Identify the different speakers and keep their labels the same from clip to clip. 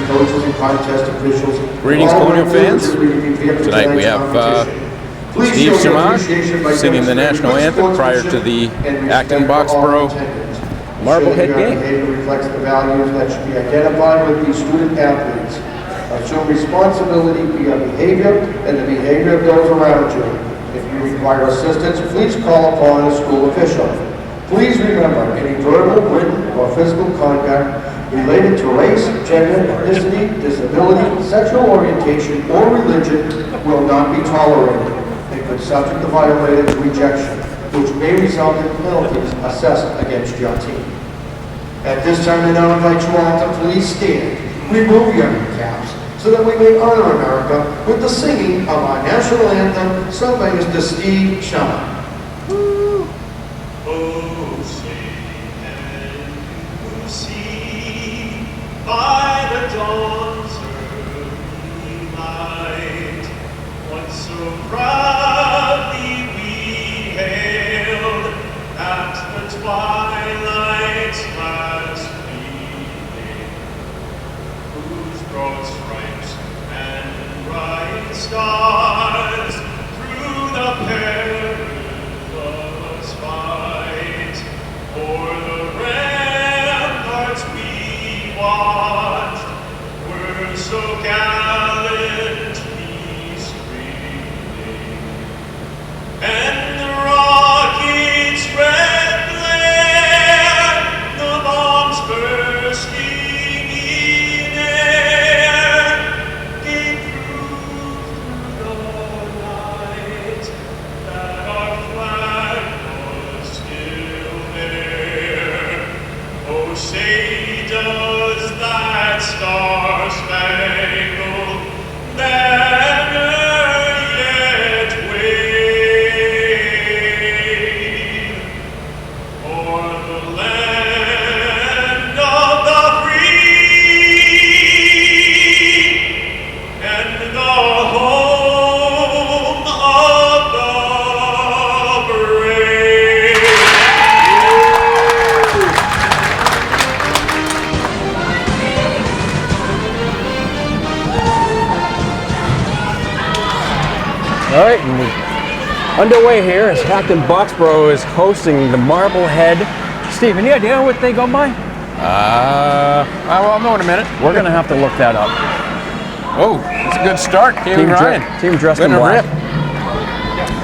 Speaker 1: coaches and contest officials.
Speaker 2: Greetings, Colonial fans. Tonight we have Steve Shamar singing the national anthem prior to the Acton Boxborough Marblehead game.
Speaker 1: Reflects the values that should be identified with these student athletes. Assume responsibility for your behavior and the behavior of those around you. If you require assistance, please call upon a school official. Please remember, any verbal, written, or physical contact related to race, gender, ethnicity, disability, sexual orientation, or religion will not be tolerated. It could subject the violator to rejection, which may result in penalties assessed against your team. At this time, I now invite you all to please stand, remove your caps, so that we may honor America with the singing of our national anthem, sung by Mr. Steve Shamar.
Speaker 3: By the dawn's early light, once so proudly we hailed at the twilight's last gleaming, whose broad stripes and bright stars through the perilous fight o'er the ramparts we watched were so gallantly streaming, and the rockets' red glare, the bombs bursting in air, gave proof through the night that our flag was still there. Oh, say does that star-spangled banner yet wave o'er the land of the free and the home of the brave?
Speaker 4: All right, and we're underway here as Acton Boxborough is hosting the Marblehead. Steve, any idea what they go by?
Speaker 2: Well, I'll know in a minute.
Speaker 4: We're going to have to look that up.
Speaker 2: Oh, that's a good start, Kaylee Ryan.
Speaker 4: Team dressed in black.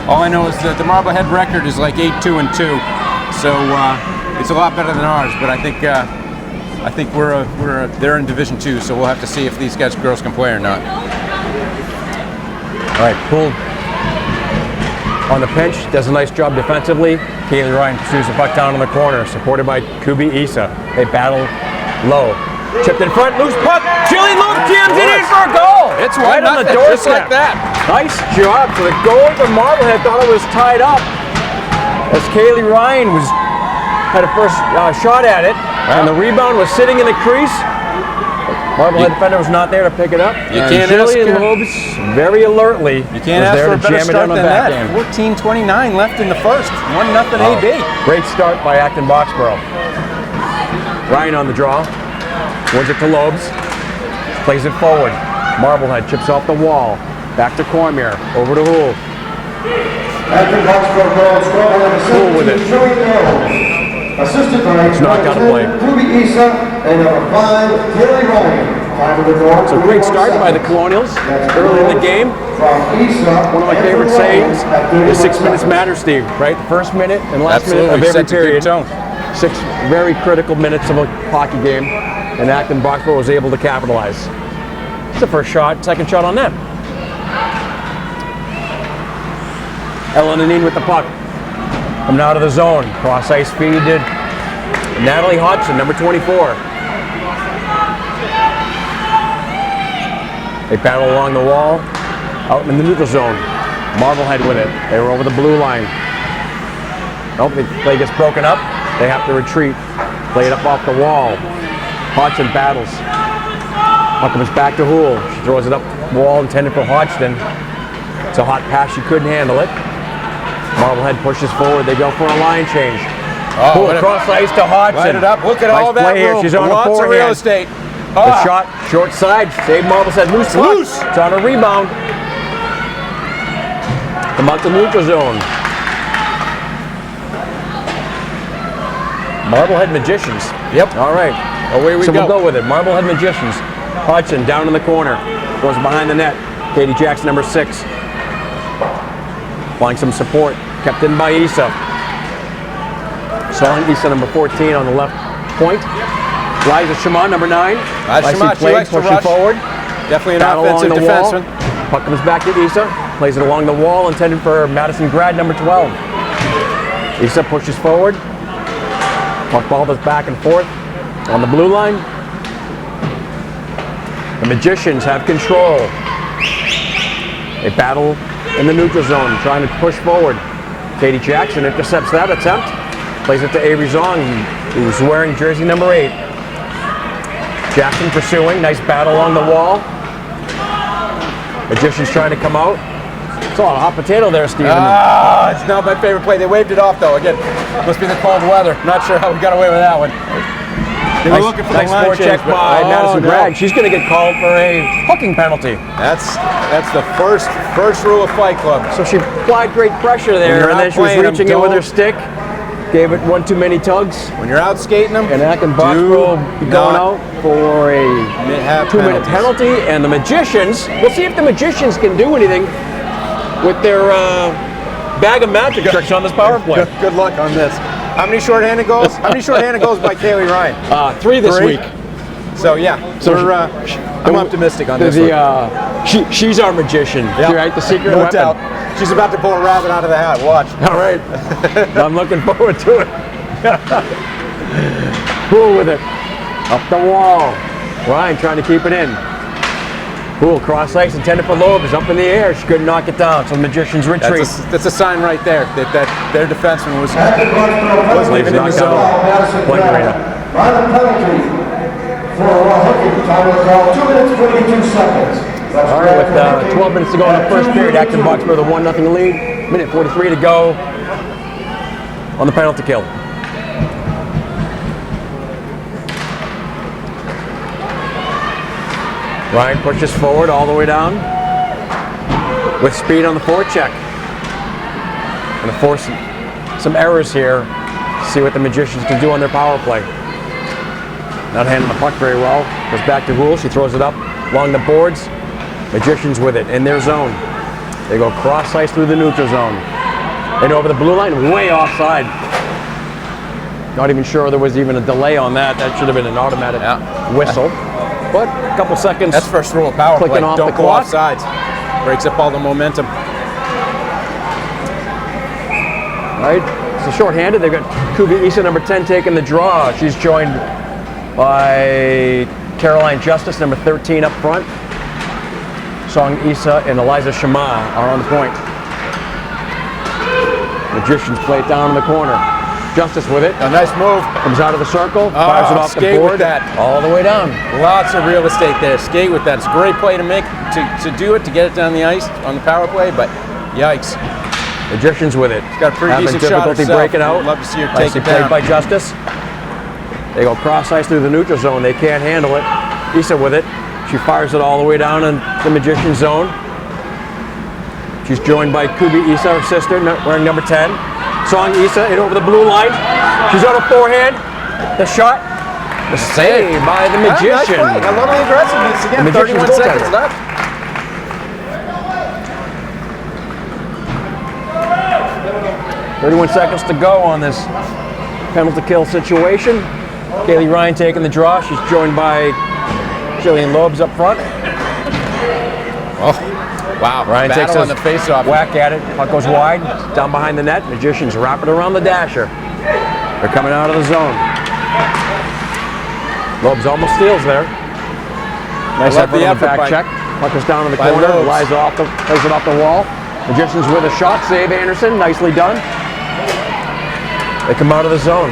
Speaker 2: All I know is that the Marblehead record is like 8-2-2, so it's a lot better than ours. But I think they're in Division II, so we'll have to see if these girls can play or not.
Speaker 4: All right, Poole on the pinch, does a nice job defensively. Kaylee Ryan pursues the puck down in the corner, supported by Kubi Issa. They battle low. Chipped in front, loose puck. Julie Luke jams it in for a goal.
Speaker 2: It's
Speaker 4: right on the doorstep.
Speaker 2: Just like that.
Speaker 4: Nice job. So the goal for Marblehead, thought it was tied up as Kaylee Ryan had a first shot at it, and the rebound was sitting in the crease. Marblehead defender was not there to pick it up.
Speaker 2: You can't ask
Speaker 4: Lobes very alertly.
Speaker 2: You can't ask for a better start than that. 14:29 left in the first. 1-0 AB.
Speaker 4: Great start by Acton Boxborough. Ryan on the draw. Wins it to Lobes. Plays it forward. Marblehead chips off the wall. Back to Cormier. Over to Houle.
Speaker 1: Acton Boxborough girls
Speaker 4: Houle with it.
Speaker 1: Assisted by
Speaker 4: knocked out of play.
Speaker 1: Kubi Issa and number 5, Kaylee Ryan.
Speaker 4: So great start by the Colonials early in the game. One of my favorite sayings is 6 minutes matter, Steve, right? The first minute and last minute of every period. 6 very critical minutes of a hockey game, and Acton Boxborough was able to capitalize. It's the first shot, second shot on them. Ellen Anine with the puck. Coming out of the zone, cross ice feed to Natalie Hodgson, number 24. They battle along the wall, out in the neutral zone. Marblehead with it. They were over the blue line. Nope, the play gets broken up. They have to retreat. Play it up off the wall. Hodgson battles. Puck comes back to Houle. She throws it up the wall intended for Hodgson. It's a hot pass, she couldn't handle it. Marblehead pushes forward. They go for a line change. Houle cross ice to Hodgson.
Speaker 2: Light it up. Look at all that room.
Speaker 4: She's on
Speaker 2: lots
Speaker 4: a
Speaker 2: of real estate.
Speaker 4: The shot, short side, save Marblehead, loose puck.
Speaker 2: Loose.
Speaker 4: It's on a rebound. Come out to neutral zone. Marblehead Magicians.
Speaker 2: Yep.
Speaker 4: All right.
Speaker 2: Away we
Speaker 4: So
Speaker 2: go.
Speaker 4: we'll go with it. Marblehead Magicians. Hodgson down in the corner. Goes behind the net. Katie Jackson, number 6. Applying some support. Kept in by Issa. Song Issa, number 14 on the left point. Liza Shimon, number 9.
Speaker 2: Shimon, she likes to
Speaker 4: pushing
Speaker 2: rush.
Speaker 4: forward.
Speaker 2: Definitely an
Speaker 4: Battle
Speaker 2: offensive
Speaker 4: along the wall.
Speaker 2: defenseman.
Speaker 4: Puck comes back to Issa. Plays it along the wall, intended for Madison Grad, number 12. Issa pushes forward. Puck ball is back and forth on the blue line. The Magicians have control. They battle in the neutral zone, trying to push forward. Katie Jackson intercepts that attempt. Plays it to Avery Zong, who's wearing jersey number 8. Jackson pursuing, nice battle along the wall. Magicians trying to come out. It's a lot of hot potato there, Steven.
Speaker 2: Ah, it's not my favorite play. They waved it off though. Again, must be the cold weather. Not sure how we got away with that one. They were looking for
Speaker 4: nice
Speaker 2: the line
Speaker 4: forecheck
Speaker 2: change, but-
Speaker 4: by
Speaker 2: oh,
Speaker 4: Madison
Speaker 2: no.
Speaker 4: Grad. She's going to get called for a hooking penalty.
Speaker 2: That's the first rule of Fight Club.
Speaker 4: So she applied great pressure
Speaker 2: When
Speaker 4: there,
Speaker 2: you're
Speaker 4: and
Speaker 2: out
Speaker 4: then she was
Speaker 2: playing 'em,
Speaker 4: reaching in with her
Speaker 2: don't-
Speaker 4: stick. Gave it one too many tugs.
Speaker 2: When you're out skating them,
Speaker 4: And Acton
Speaker 2: do
Speaker 4: Boxborough be going
Speaker 2: not
Speaker 4: out for a
Speaker 2: have
Speaker 4: 2-minute
Speaker 2: penalties.
Speaker 4: penalty. And the Magicians, we'll see if the Magicians can do anything with their bag of magic tricks on this power play.
Speaker 2: Good luck on this. How many shorthanded goals? How many shorthanded goals by Kaylee Ryan?
Speaker 4: 3 this
Speaker 2: 3?
Speaker 4: week.
Speaker 2: So yeah,
Speaker 4: So
Speaker 2: I'm optimistic on this one.
Speaker 4: She's our magician,
Speaker 2: Yeah,
Speaker 4: right? The secret
Speaker 2: no
Speaker 4: weapon.
Speaker 2: doubt. She's about to pull a rabbit out of the hat. Watch.
Speaker 4: All right. I'm looking forward to it. Poole with it. Up the wall. Ryan trying to keep it in. Poole cross ice intended for Loeb is up in the air. She couldn't knock it down, so the Magicians retreat.
Speaker 2: That's a sign right there that their defenseman was
Speaker 4: Leaves
Speaker 2: leaving in the
Speaker 4: knocked
Speaker 2: zone.
Speaker 4: out. Point arena.
Speaker 1: By the penalty for a hooking, time was called 2 minutes, 22 seconds. That's
Speaker 4: All right, with
Speaker 1: correct.
Speaker 4: 12 minutes to go in the first period, Acton Boxborough, the 1-0 lead. Minute 43 to go on the penalty kill. Ryan pushes forward all the way down with speed on the forecheck. Going to force some errors here. See what the Magicians can do on their power play. Not handling the puck very well. Goes back to Houle. She throws it up along the boards. Magicians with it in their zone. They go cross ice through the neutral zone. And over the blue line, way offside. Not even sure there was even a delay on that. That should have been an automatic whistle. But a couple seconds.
Speaker 2: That's first rule of power play.
Speaker 4: Clicking off
Speaker 2: Don't
Speaker 4: the
Speaker 2: go
Speaker 4: clock.
Speaker 2: off sides. Breaks up all the momentum.
Speaker 4: Right? So shorthanded. They've got Kubi Issa, number 10, taking the draw. She's joined by Caroline Justice, number 13, up front. Song Issa and Eliza Shema are on the point. Magicians play it down in the corner. Justice with it.
Speaker 2: A nice move.
Speaker 4: Comes out of the circle, fires it off the
Speaker 2: skate with
Speaker 4: board,
Speaker 2: that.
Speaker 4: all the way down.
Speaker 2: Lots of real estate there. Skate with that. It's a great play to make, to do it, to get it down the ice on the power play, but yikes.
Speaker 4: Magicians with it.
Speaker 2: She's got a pretty
Speaker 4: Having
Speaker 2: decent shot
Speaker 4: difficulty
Speaker 2: herself.
Speaker 4: breaking out.
Speaker 2: Love to see her
Speaker 4: Nicely
Speaker 2: take it
Speaker 4: played
Speaker 2: down.
Speaker 4: by Justice. They go cross ice through the neutral zone. They can't handle it. Issa with it. She fires it all the way down in the Magician zone. She's joined by Kubi Issa, her sister, wearing number 10. Song Issa in over the blue line. She's on a forehand. The shot. The save by the
Speaker 2: Nice
Speaker 4: Magician.
Speaker 2: play. I love the aggressiveness again.
Speaker 4: The Magician's
Speaker 2: 31 seconds
Speaker 4: goaltender.
Speaker 2: left.
Speaker 4: 31 seconds to go on this penalty kill situation. Kaylee Ryan taking the draw. She's joined by Jillian Loebs up front.
Speaker 2: Oh, wow.
Speaker 4: Ryan
Speaker 2: Battle
Speaker 4: takes
Speaker 2: on
Speaker 4: a
Speaker 2: the face-off.
Speaker 4: whack at it. Puck goes wide, down behind the net. Magicians wrap it around the dasher. They're coming out of the zone. Loebs almost steals there. Nice
Speaker 2: love
Speaker 4: effort
Speaker 2: the
Speaker 4: on the
Speaker 2: effort
Speaker 4: back
Speaker 2: by-
Speaker 4: check. Puck is down in the
Speaker 2: by
Speaker 4: corner.
Speaker 2: Loebs.
Speaker 4: Liza plays it off the wall. Magicians with a shot. Save Anderson. Nicely done. They come out of the zone.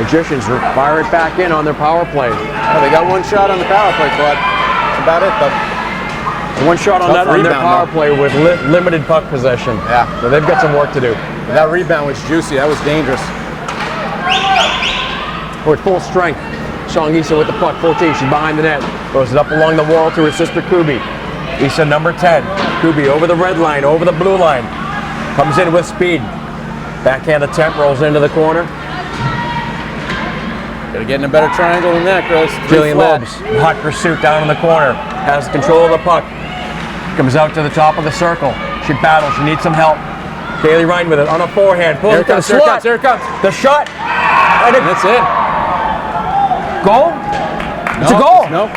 Speaker 4: Magicians fire it back in on their power play.
Speaker 2: Oh, they got one shot on the power play, Claude. That's about it, though.
Speaker 4: One shot on
Speaker 2: Tough
Speaker 4: that on their
Speaker 2: rebound,
Speaker 4: power
Speaker 2: though.
Speaker 4: play with limited puck possession.
Speaker 2: Yeah.
Speaker 4: So they've got some work to do.
Speaker 2: That rebound was juicy. That was dangerous.
Speaker 4: We're at full strength. Song Issa with the puck, 14. She's behind the net. Throws it up along the wall to her sister Kubi. Issa, number 10. Kubi over the red line, over the blue line. Comes in with speed. Backhand attempt, rolls into the corner.
Speaker 2: Gotta get in a better triangle than that, Chris.
Speaker 4: Jillian Lobes, hot pursuit down in the corner. Has control of the puck. Comes out to the top of the circle. She battles, she needs some help. Kaylee Ryan with it on a forehand. Pulls
Speaker 2: Here
Speaker 4: it to the
Speaker 2: it comes, here it
Speaker 4: slot.
Speaker 2: comes, here it comes.
Speaker 4: The shot. And
Speaker 2: And that's it.
Speaker 4: goal? It's a goal.
Speaker 2: No.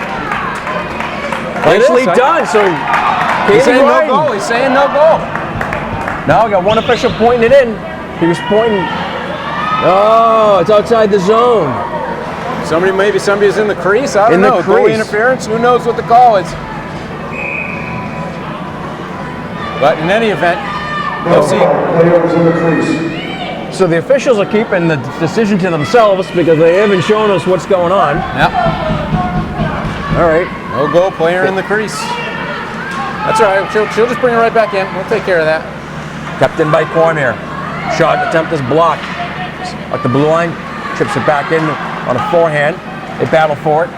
Speaker 4: Nicely
Speaker 2: It is.
Speaker 4: done. So
Speaker 2: He's
Speaker 4: Kaylee
Speaker 2: saying no
Speaker 4: Ryan.
Speaker 2: goal. He's saying no goal.
Speaker 4: Now we got one official pointing it in. He was pointing. Oh, it's outside the zone.
Speaker 2: Maybe somebody's in the crease. I don't
Speaker 4: In the
Speaker 2: know. Goalie
Speaker 4: crease.
Speaker 2: interference. Who knows what the call is? But in any event,
Speaker 1: No
Speaker 2: let's see.
Speaker 1: foul. Player was in the crease.
Speaker 4: So the officials are keeping the decision to themselves because they haven't shown us what's going on.
Speaker 2: Yep.
Speaker 4: All right.
Speaker 2: No goal. Player in the crease. That's all right. She'll just bring it right back in. We'll take care of that.
Speaker 4: Kept in by Cormier. Shot attempt is blocked. At the blue line, trips it back in on a forehand. They battle for it.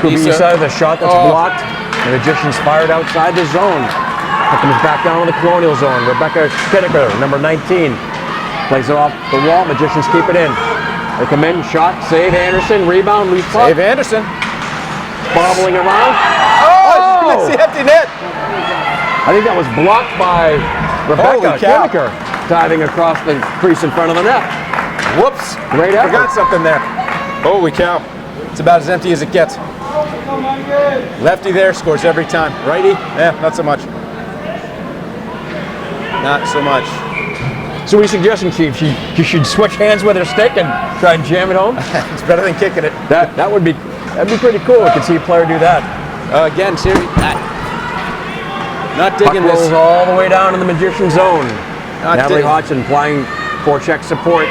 Speaker 4: Kubi
Speaker 2: Issa.
Speaker 4: Issa, the shot that's
Speaker 2: Oh.
Speaker 4: blocked. The Magicians fired outside the zone. It comes back down to the Colonial zone. Rebecca Spinnaker, number 19, plays it off the wall. Magicians keep it in. They come in, shot, save Anderson, rebound, loose puck,
Speaker 2: Dave Anderson.
Speaker 4: bobbling around.
Speaker 2: Oh! It's the empty net.
Speaker 4: I think that was blocked by Rebecca
Speaker 2: Holy cow.
Speaker 4: Spinnaker, diving across the crease in front of the net.
Speaker 2: Whoops.
Speaker 4: Great effort.
Speaker 2: Forgot something there. Holy cow. It's about as empty as it gets. Lefty there scores every time. Righty? Yeah, not so much. Not so much.
Speaker 4: So what are you suggesting, Chief? You should switch hands with her stick and try and jam it home?
Speaker 2: It's better than kicking it.
Speaker 4: That'd be pretty cool. I could see a player do that.
Speaker 2: Again, seriously, not
Speaker 4: Puck
Speaker 2: digging
Speaker 4: rolls
Speaker 2: this.
Speaker 4: all the way down in the Magician zone.
Speaker 2: Not
Speaker 4: Natalie
Speaker 2: digging.
Speaker 4: Hodgson playing forecheck support.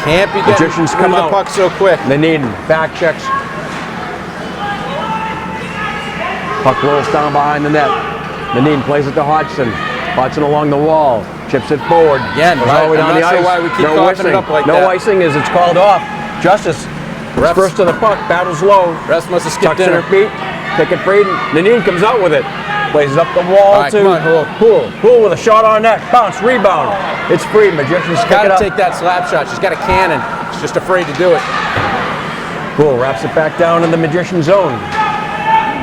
Speaker 2: Can't be getting
Speaker 4: Magicians
Speaker 2: rid
Speaker 4: come
Speaker 2: of the
Speaker 4: out.
Speaker 2: puck so quick.
Speaker 4: Nanine back checks. Puck rolls down behind the net. Nanine plays it to Hodgson. Hodgson along the wall. Chips it forward.
Speaker 2: Again,
Speaker 4: Goes all the way
Speaker 2: I'm
Speaker 4: down the
Speaker 2: not sure
Speaker 4: ice.
Speaker 2: why we keep
Speaker 4: no
Speaker 2: coughing
Speaker 4: icing.
Speaker 2: it up like
Speaker 4: no
Speaker 2: that.
Speaker 4: icing as it's called off. Justice.
Speaker 2: Refs.
Speaker 4: First to the puck. Battles low.
Speaker 2: Refs must have skipped
Speaker 4: Tucks in
Speaker 2: in
Speaker 4: her feet. Pick it free. Nanine comes out with it. Plays it up the wall
Speaker 2: All right,
Speaker 4: to
Speaker 2: come on, Hool.
Speaker 4: Poole. Poole with a shot on net. Bounce. Rebound. It's free. Magicians pick
Speaker 2: Got
Speaker 4: it
Speaker 2: to
Speaker 4: up.
Speaker 2: take that slap shot. She's got a cannon. She's just afraid to do it.
Speaker 4: Poole wraps it back down in the Magician zone.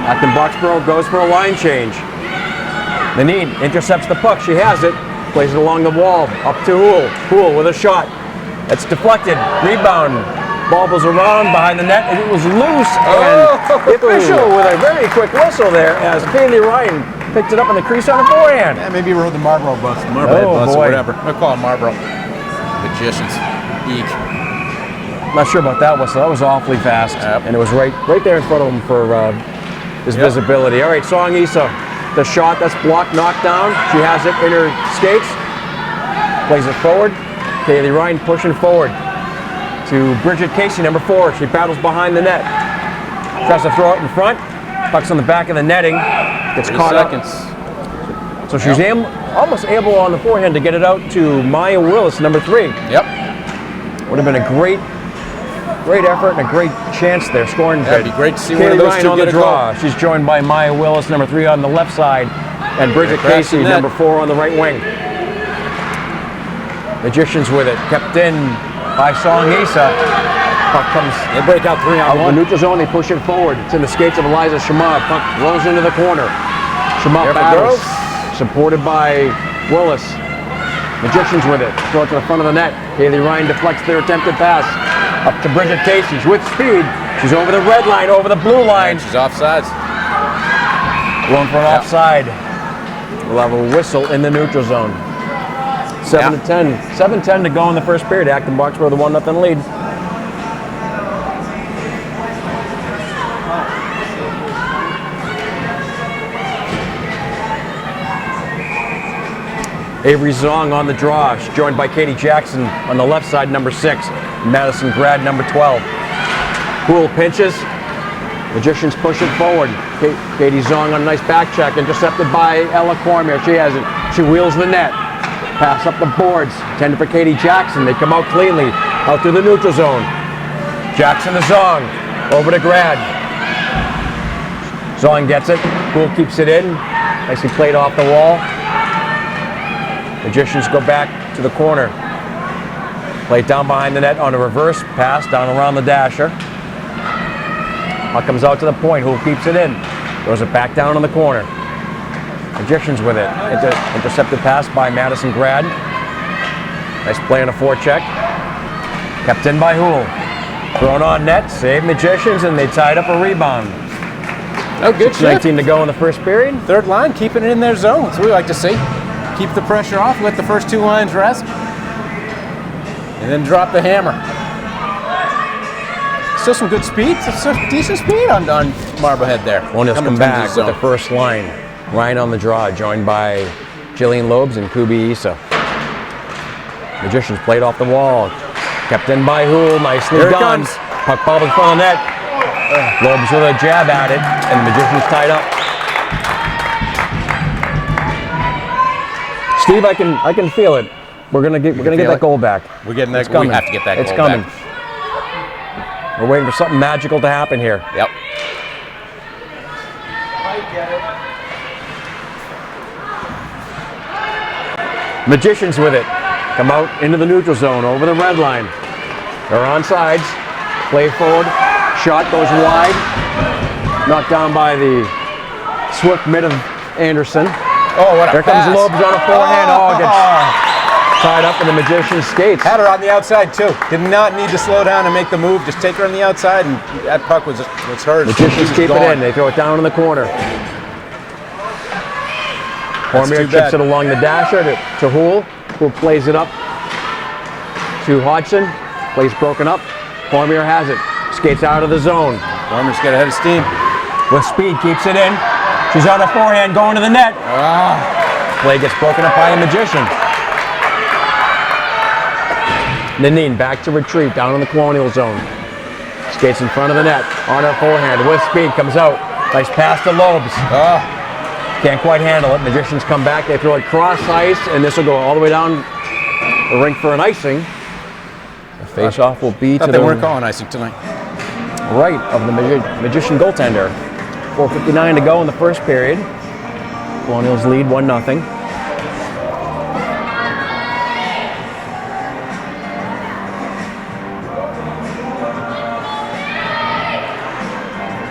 Speaker 4: Acton Boxborough goes for a line change. Nanine intercepts the puck. She has it. Plays it along the wall. Up to Hool. Hool with a shot. It's deflected. Rebound. Bobbles around behind the net, and it was loose.
Speaker 2: Oh.
Speaker 4: And the official with a very quick whistle there as Kaylee Ryan picked it up in the crease on a forehand.
Speaker 2: Yeah, maybe he rode the Marlboro bus, the Marblehead
Speaker 4: Oh,
Speaker 2: bus,
Speaker 4: boy.
Speaker 2: or whatever. We'll call it Marlboro. Magicians. Eek.
Speaker 4: Not sure about that whistle. That was awfully fast,
Speaker 2: Yep.
Speaker 4: and it was right there in front of him for his
Speaker 2: Yep.
Speaker 4: visibility. All right, Song Issa, the shot that's blocked, knocked down. She has it in her skates. Plays it forward. Kaylee Ryan pushing forward to Bridget Casey, number 4. She battles behind the net. Tries to throw it in front. Puck's on the back of the netting. Gets
Speaker 2: 30
Speaker 4: caught
Speaker 2: seconds.
Speaker 4: up. So she's almost able on the forehand to get it out to Maya Willis, number 3.
Speaker 2: Yep.
Speaker 4: Would have been a great effort and a great chance there, scoring
Speaker 2: Yeah, it'd
Speaker 4: bid.
Speaker 2: be great to see one
Speaker 4: Kaylee
Speaker 2: of those
Speaker 4: Ryan
Speaker 2: two
Speaker 4: on
Speaker 2: get
Speaker 4: the
Speaker 2: a goal.
Speaker 4: draw. She's joined by Maya Willis, number 3 on the left side, and Bridget
Speaker 2: Across
Speaker 4: Casey,
Speaker 2: the net.
Speaker 4: number 4 on the right wing. Magicians with it, kept in by Song Issa. Puck comes
Speaker 2: They break out 3
Speaker 4: out
Speaker 2: on
Speaker 4: of the
Speaker 2: 1.
Speaker 4: neutral zone, they push it forward. It's in the skates of Eliza Shamar. Puck rolls into the corner. Shamar
Speaker 2: Careful,
Speaker 4: battles,
Speaker 2: girls.
Speaker 4: supported by Willis. Magicians with it, throw it to the front of the net. Kaylee Ryan deflects their attempted pass. Up to Bridget Casey, she's with speed. She's over the red line, over the blue line.
Speaker 2: And she's offsides.
Speaker 4: Going for an offside. We'll have a whistle in the neutral zone. 7-10. 7-10 to go in the first period. Acton Boxborough with a 1-0 lead. Avery Zong on the draw. She's joined by Katie Jackson on the left side, number 6. Madison Grad, number 12. Poole pinches. Magicians push it forward. Katie Zong on a nice back check, intercepted by Ella Cormier. She has it. She wheels the net. Pass up the boards. Intended for Katie Jackson. They come out cleanly. Out through the neutral zone. Jackson to Zong. Over to Grad. Zong gets it. Poole keeps it in. Nicely played off the wall. Magicians go back to the corner. Play it down behind the net on a reverse pass down around the dasher. Puck comes out to the point. Poole keeps it in. Throws it back down in the corner. Magicians with it. Intercepted pass by Madison Grad. Nice play on a forecheck. Kept in by Houle. Thrown on net. Saved Magicians, and they tied up a rebound.
Speaker 2: Oh, good shift.
Speaker 4: 6:19 to go in the first period.
Speaker 2: Third line, keeping it in their zone. That's what we like to see. Keep the pressure off, let the first two lines rest, and then drop the hammer. Still some good speed. Some decent speed on Marblehead there.
Speaker 4: Colonials
Speaker 2: Coming
Speaker 4: come
Speaker 2: through
Speaker 4: back
Speaker 2: the
Speaker 4: with
Speaker 2: zone.
Speaker 4: the first line. Ryan on the draw, joined by Jillian Lobes and Kubi Issa. Magicians played off the wall. Kept in by Houle. Nicely
Speaker 2: Here it
Speaker 4: done.
Speaker 2: comes.
Speaker 4: Puck bobbled in front of the net. Lobes with a jab at it, and the Magicians tied up. Steve, I can feel it. We're gonna get
Speaker 2: feel
Speaker 4: that
Speaker 2: it?
Speaker 4: goal back.
Speaker 2: We're getting that.
Speaker 4: It's coming.
Speaker 2: We have to get that
Speaker 4: It's
Speaker 2: goal
Speaker 4: coming.
Speaker 2: back.
Speaker 4: We're waiting for something magical to happen here.
Speaker 2: Yep.
Speaker 4: Magicians with it. Come out into the neutral zone, over the red line. They're on sides. Play forward. Shot goes wide. Knocked down by the swift mid of Anderson.
Speaker 2: Oh, what a
Speaker 4: There comes
Speaker 2: pass.
Speaker 4: Lobes on a forehand. Oh, gets tied up in the Magician's skates.
Speaker 2: Had her on the outside too. Did not need to slow down and make the move. Just take her on the outside, and that puck was hers.
Speaker 4: Magicians keep it in. They throw it down in the corner. Cormier
Speaker 2: too
Speaker 4: chips
Speaker 2: bad.
Speaker 4: it along the dasher to Houle, who plays it up to Hodgson. Plays broken up. Cormier has it. Skates out of the zone.
Speaker 2: Farmer's got ahead of steam.
Speaker 4: With speed, keeps it in. She's on a forehand, going to the net. Play gets broken up by a Magician. Nanine back to retreat down in the Colonial zone. Skates in front of the net on her forehand with speed, comes out. Nice pass to Lobes. Can't quite handle it. Magicians come back. They throw it cross ice, and this will go all the way down the rink for an icing. The face-off will be to
Speaker 2: Thought
Speaker 4: the
Speaker 2: they weren't calling icing tonight.
Speaker 4: right of the Magician goaltender. 4:59 to go in the first period. Colonials lead 1-0.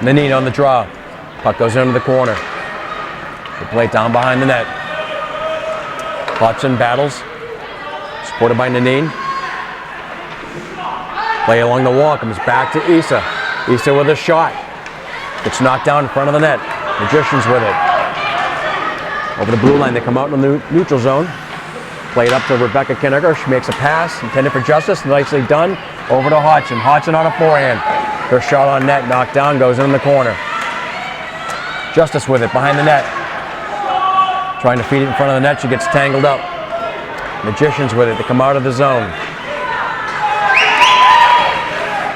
Speaker 4: Nanine on the draw. Puck goes into the corner. They play it down behind the net. Hodgson battles. Supported by Nanine. Play along the wall. Comes back to Issa. Issa with a shot. Gets knocked down in front of the net. Magicians with it. Over the blue line. They come out in the neutral zone. Play it up to Rebecca Kinnegar. She makes a pass intended for Justice. Nicely done. Over to Hodgson. Hodgson on a forehand. Her shot on net. Knocked down. Goes in the corner. Justice with it behind the net. Trying to feed it in front of the net. She gets tangled up. Magicians with it. They come out of the zone.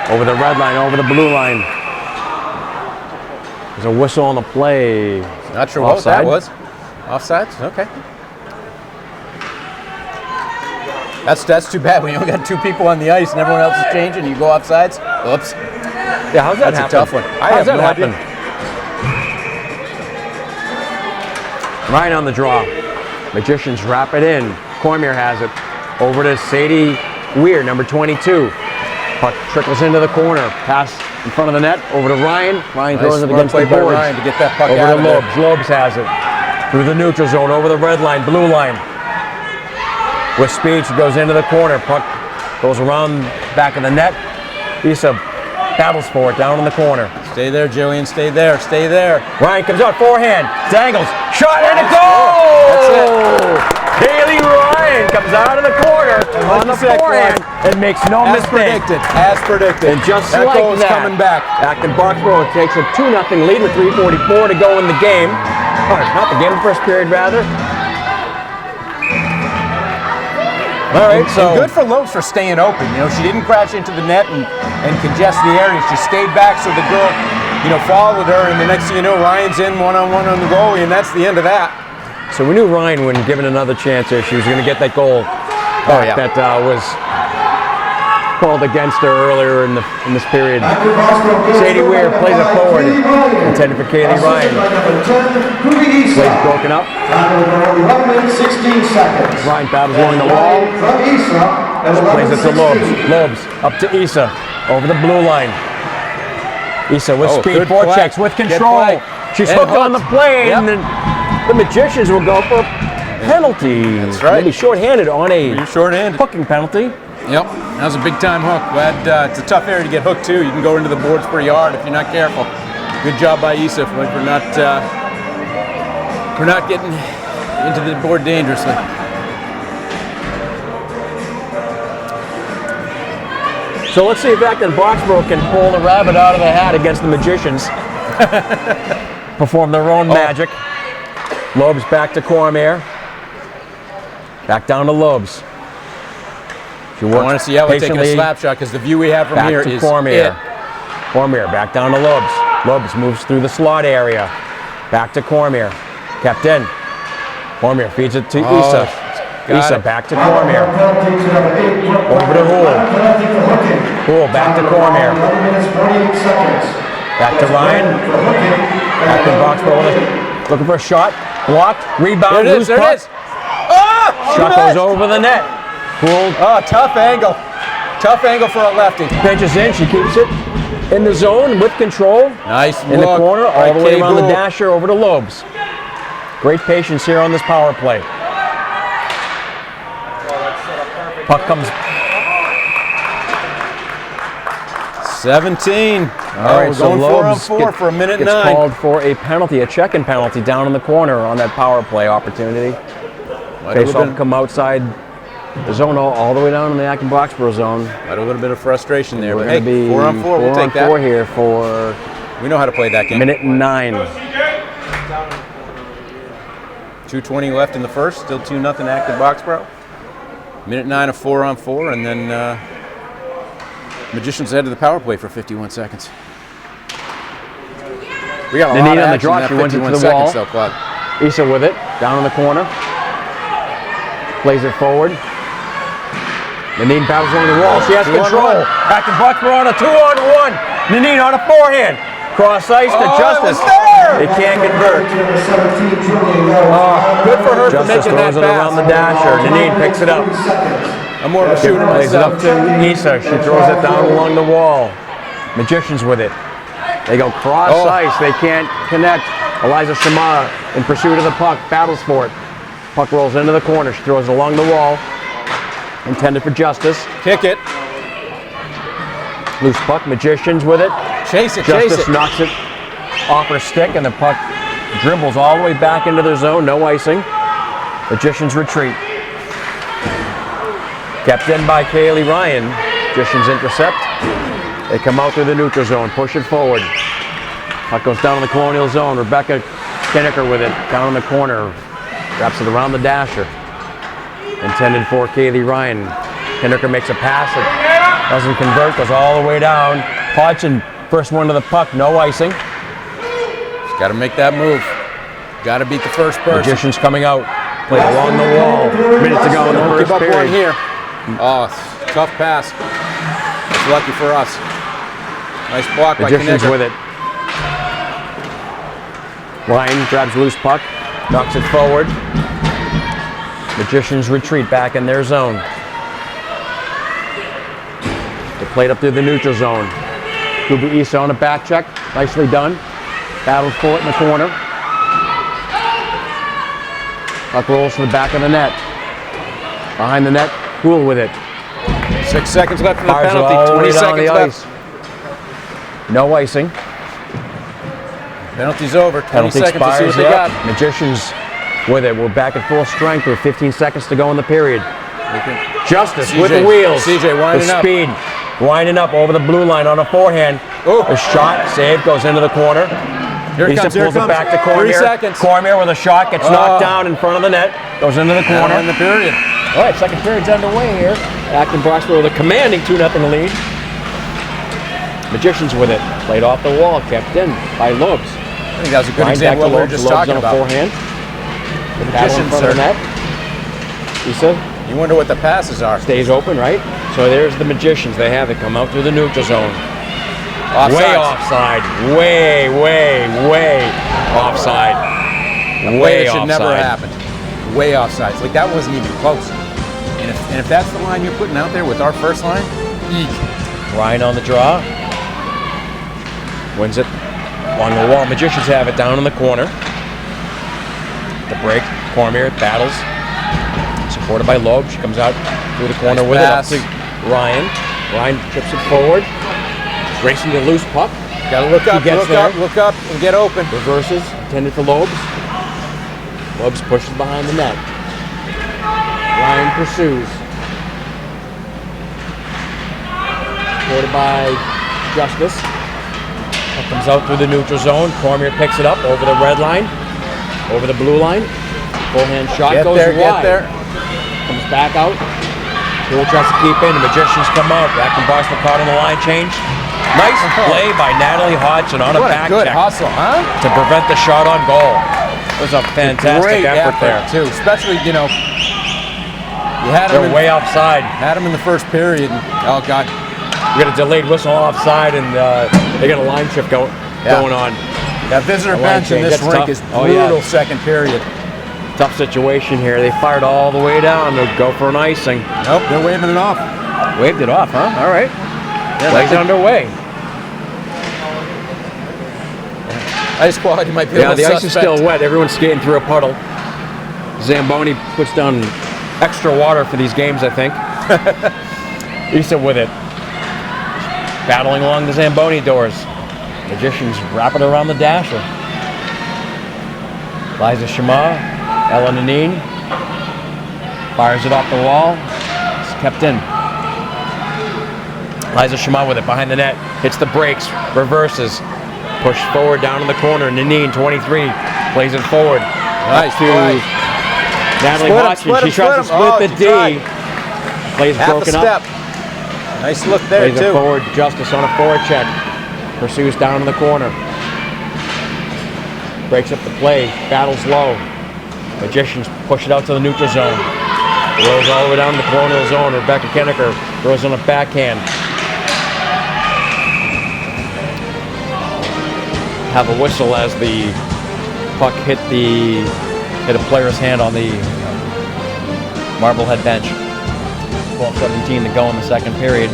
Speaker 4: Over the red line. Over the blue line. There's a whistle on the play.
Speaker 2: Not sure what that was. Offsides? Okay. That's too bad when you only got two people on the ice and everyone else is changing. You go offsides. Oops.
Speaker 4: Yeah, how's that
Speaker 2: That's
Speaker 4: happen?
Speaker 2: a tough one. I
Speaker 4: How's
Speaker 2: have
Speaker 4: that
Speaker 2: no
Speaker 4: happen?
Speaker 2: idea.
Speaker 4: Ryan on the draw. Magicians wrap it in. Cormier has it. Over to Sadie Weir, number 22. Puck trickles into the corner. Pass in front of the net. Over to Ryan. Ryan throws it against the
Speaker 2: play by
Speaker 4: boards.
Speaker 2: Ryan to get that puck
Speaker 4: Over
Speaker 2: out
Speaker 4: to
Speaker 2: of there.
Speaker 4: Lobes. Lobes has it. Through the neutral zone. Over the red line. Blue line. With speed, she goes into the corner. Puck goes around back of the net. Issa battles for it down in the corner.
Speaker 2: Stay there, Jillian. Stay there. Stay there.
Speaker 4: Ryan comes out, forehand, dangles, shot and a goal!
Speaker 2: That's it.
Speaker 4: Haley Ryan comes out of the corner on the forehand and makes no
Speaker 2: As
Speaker 4: mistake.
Speaker 2: predicted. As predicted.
Speaker 4: And just
Speaker 2: that
Speaker 4: like
Speaker 2: goal is
Speaker 4: that,
Speaker 2: coming back.
Speaker 4: Acton Boxborough takes a 2-0 lead with 3:44 to go in the game. Or not the game, the first period rather. All right, so
Speaker 2: And good for Lopes for staying open. You know, she didn't crash into the net and congest the area. She stayed back so the girl, followed her, and the next thing you know, Ryan's in one-on-one on the goalie, and that's the end of that.
Speaker 4: So we knew Ryan, when given another chance there, she was going to get that goal.
Speaker 2: Oh, yeah.
Speaker 4: That was called against her earlier in this period. Sadie Weir plays it forward, intended for Kaylee Ryan. Plays broken up.
Speaker 1: 11 minutes, 16 seconds.
Speaker 4: Ryan battles along the wall. Plays it to Lobes. Lobes up to Issa over the blue line. Issa with speed, forechecks with control. She's hooked on the play, and then the Magicians will go for a penalty.
Speaker 2: That's right.
Speaker 4: Maybe shorthanded on a
Speaker 2: shorthanded
Speaker 4: hooking penalty.
Speaker 2: Yep, that was a big time hook. Glad it's a tough area to get hooked too. You can go into the boards pretty hard if you're not careful. Good job by Issa for not getting into the board dangerously.
Speaker 4: So let's see if Acton Boxborough can pull the rabbit out of the hat against the Magicians. Perform their own magic. Lobes back to Cormier. Back down to Lobes.
Speaker 2: I want to see how we're taking a slap shot because the view we have from here is
Speaker 4: Cormier. Cormier back down to Lobes. Lobes moves through the slot area. Back to Cormier. Kept in. Cormier feeds it to Issa. Issa back to Cormier. Over to Houle. Houle back to Cormier. Back to Ryan. Acton Boxborough looking for a shot. Blocked. Rebound.
Speaker 2: There it is. Oh!
Speaker 4: Shot goes over the net. Houle.
Speaker 2: Oh, tough angle. Tough angle for a lefty.
Speaker 4: Pitches in. She keeps it in the zone with control.
Speaker 2: Nice
Speaker 4: in the corner, all the way around the dasher over to Lobes. Great patience here on this power play. Puck comes.
Speaker 2: 17.
Speaker 4: All right,
Speaker 2: we're
Speaker 4: so
Speaker 2: going
Speaker 4: Lobes
Speaker 2: 4 on 4 for a minute
Speaker 4: gets
Speaker 2: 9.
Speaker 4: called for a penalty, a check-in penalty down in the corner on that power play opportunity. Face-off come outside the zone all the way down in the Acton Boxborough zone.
Speaker 2: Got a little bit of frustration there,
Speaker 4: We're
Speaker 2: but hey,
Speaker 4: going to be
Speaker 2: 4 on 4, we'll take that.
Speaker 4: 4 here for
Speaker 2: We know how to play that game.
Speaker 4: minute 9.
Speaker 2: 2:20 left in the first, still 2-0 Acton Boxborough. Minute 9 of 4 on 4, and then Magicians ahead of the power play for 51 seconds. We got a lot of
Speaker 4: on the
Speaker 2: action
Speaker 4: draw,
Speaker 2: in that
Speaker 4: she went
Speaker 2: 51
Speaker 4: into the wall.
Speaker 2: seconds, though, Claude.
Speaker 4: Issa with it, down in the corner. Plays it forward. Nanine battles along the wall. She has control. Acton Boxborough on a 2-on-1. Nanine on a forehand. Cross ice to Justice. They can't convert.
Speaker 2: Good for her for
Speaker 4: Justice
Speaker 2: making that
Speaker 4: throws it around the
Speaker 2: pass.
Speaker 4: dasher. Nanine picks it up.
Speaker 2: I'm more of a shooter
Speaker 4: Plays it up
Speaker 2: myself.
Speaker 4: to Issa. She throws it down along the wall. Magicians with it. They go cross ice. They can't connect. Eliza Shamara in pursuit of the puck. Battles for it. Puck rolls into the corner. She throws it along the wall. Intended for Justice.
Speaker 2: Kick it.
Speaker 4: Loose puck. Magicians with it.
Speaker 2: Chase it,
Speaker 4: Justice
Speaker 2: chase it.
Speaker 4: knocks it off her stick, and the puck dribbles all the way back into their zone. No icing. Magicians retreat. Kept in by Kaylee Ryan. Magicians intercept. They come out through the neutral zone, push it forward. Puck goes down in the Colonial zone. Rebecca Kinnicker with it down in the corner. Wraps it around the dasher. Intended for Kaylee Ryan. Kinnicker makes a pass. It doesn't convert, goes all the way down. Hodgson, first one to the puck, no icing.
Speaker 2: Just got to make that move. Got to beat the first person.
Speaker 4: Magicians coming out. Played along the wall. Minutes to go in the
Speaker 2: Don't
Speaker 4: first
Speaker 2: give up
Speaker 4: period.
Speaker 2: one here. Oh, tough pass. It's lucky for us. Nice block by
Speaker 4: Magicians
Speaker 2: Kinnicker.
Speaker 4: with it. Ryan grabs loose puck, knocks it forward. Magicians retreat back in their zone. They played up through the neutral zone. Kubi Issa on a back check. Nicely done. Battled for it in the corner. Puck rolls to the back of the net. Behind the net, Houle with it.
Speaker 2: 6 seconds left for the
Speaker 4: Fires it
Speaker 2: penalty.
Speaker 4: all the
Speaker 2: 20
Speaker 4: way down the
Speaker 2: seconds left.
Speaker 4: ice. No icing.
Speaker 2: Penalty's over. 20
Speaker 4: Penalty
Speaker 2: seconds to see
Speaker 4: expires.
Speaker 2: what they
Speaker 4: Yep.
Speaker 2: got.
Speaker 4: Magicians with it. We're back at full strength with 15 seconds to go in the period. Justice with the wheels.
Speaker 2: CJ winding
Speaker 4: the
Speaker 2: up.
Speaker 4: speed. Winding up over the blue line on a forehand.
Speaker 2: Oh.
Speaker 4: A shot, save, goes into the corner.
Speaker 2: Here it
Speaker 4: Issa
Speaker 2: comes, here it
Speaker 4: pulls it
Speaker 2: comes.
Speaker 4: back to
Speaker 2: 3
Speaker 4: Cormier.
Speaker 2: seconds.
Speaker 4: Cormier with a shot, gets knocked down in front of the net. Goes into the corner.
Speaker 2: Now in the period.
Speaker 4: All right, second period's underway here. Acton Boxborough with a commanding 2-0 lead. Magicians with it. Played off the wall, kept in by Lobes.
Speaker 2: I think that was a good
Speaker 4: Line
Speaker 2: example of
Speaker 4: back
Speaker 2: what we
Speaker 4: to
Speaker 2: were just
Speaker 4: Lobes
Speaker 2: talking
Speaker 4: on a
Speaker 2: about.
Speaker 4: forehand.
Speaker 2: The
Speaker 4: Pass in
Speaker 2: Magicians
Speaker 4: front of the
Speaker 2: are
Speaker 4: net. Issa
Speaker 2: You wonder what the passes are.
Speaker 4: Stays open, right? So there's the Magicians. They have it come out through the neutral zone. Way
Speaker 2: Offsides.
Speaker 4: offside. Way offside. Way
Speaker 2: That should
Speaker 4: offside.
Speaker 2: never happen. Way offside. It's like that wasn't even close. And if that's the line you're putting out there with our first line, eek.
Speaker 4: Ryan on the draw. Wins it along the wall. Magicians have it down in the corner. The break. Cormier battles. Supported by Loeb. She comes out through the corner
Speaker 2: Nice
Speaker 4: with
Speaker 2: pass.
Speaker 4: it up to Ryan. Ryan chips it forward. Racing the loose puck.
Speaker 2: Gotta look up, look up, and get open.
Speaker 4: Reverses. Intended for Loebs. Loebs pushes behind the net. Ryan pursues. Supported by Justice. Puck comes out through the neutral zone. Cormier picks it up over the red line. Over the blue line. Forehand shot
Speaker 2: Get
Speaker 4: goes
Speaker 2: there,
Speaker 4: wide.
Speaker 2: get there.
Speaker 4: Comes back out. Poole tries to keep in. The Magicians come out. Acton Boxborough caught on the line change. Nice play by Natalie Hodgson on a
Speaker 2: What a
Speaker 4: back
Speaker 2: good
Speaker 4: check
Speaker 2: hustle, huh?
Speaker 4: to prevent the shot on goal. It was a fantastic
Speaker 2: Great
Speaker 4: effort there.
Speaker 2: too. Especially, you had
Speaker 4: They're
Speaker 2: them
Speaker 4: way offside.
Speaker 2: in the first period. Oh God,
Speaker 4: We got a delayed whistle offside, and they got a line shift going on.
Speaker 2: that visitor
Speaker 4: The line
Speaker 2: bench in
Speaker 4: change,
Speaker 2: this
Speaker 4: that's
Speaker 2: rink
Speaker 4: tough.
Speaker 2: is
Speaker 4: Oh,
Speaker 2: brutal.
Speaker 4: yeah.
Speaker 2: Second period.
Speaker 4: Tough situation here. They fired all the way down to go for an icing.
Speaker 2: Nope, they're waving it off.
Speaker 4: Waved it off, huh? All right.
Speaker 2: Yeah,
Speaker 4: Legs underway.
Speaker 2: Ice quality might be a
Speaker 4: Yeah,
Speaker 2: little
Speaker 4: the ice is
Speaker 2: suspect.
Speaker 4: still wet. Everyone's skating through a puddle. Zamboni puts down extra water for these games, I think. Issa with it. Battling along the Zamboni doors. Magicians wrap it around the dasher. Liza Shema, Ella Nanine. Fires it off the wall. It's kept in. Liza Shema with it behind the net. Hits the brakes. Reverses. Pushed forward down in the corner. Nanine, 23. Plays it forward.
Speaker 2: Nice
Speaker 4: Up to
Speaker 2: play.
Speaker 4: Natalie
Speaker 2: Split 'em,
Speaker 4: Hodgson.
Speaker 2: split 'em,
Speaker 4: She tries to
Speaker 2: split 'em.
Speaker 4: split
Speaker 2: Oh,
Speaker 4: the
Speaker 2: she
Speaker 4: D.
Speaker 2: tried.
Speaker 4: Plays
Speaker 2: Half a
Speaker 4: broken
Speaker 2: step.
Speaker 4: up.
Speaker 2: Nice look there
Speaker 4: Plays it
Speaker 2: too.
Speaker 4: forward. Justice on a forward check. Pursues down in the corner. Breaks up the play. Battles low. Magicians push it out to the neutral zone. Rolls all the way down to the colonial zone. Rebecca Kennecker throws on a backhand. Have a whistle as the puck hit a player's hand on the Marblehead bench. 12:17 to go in the second period.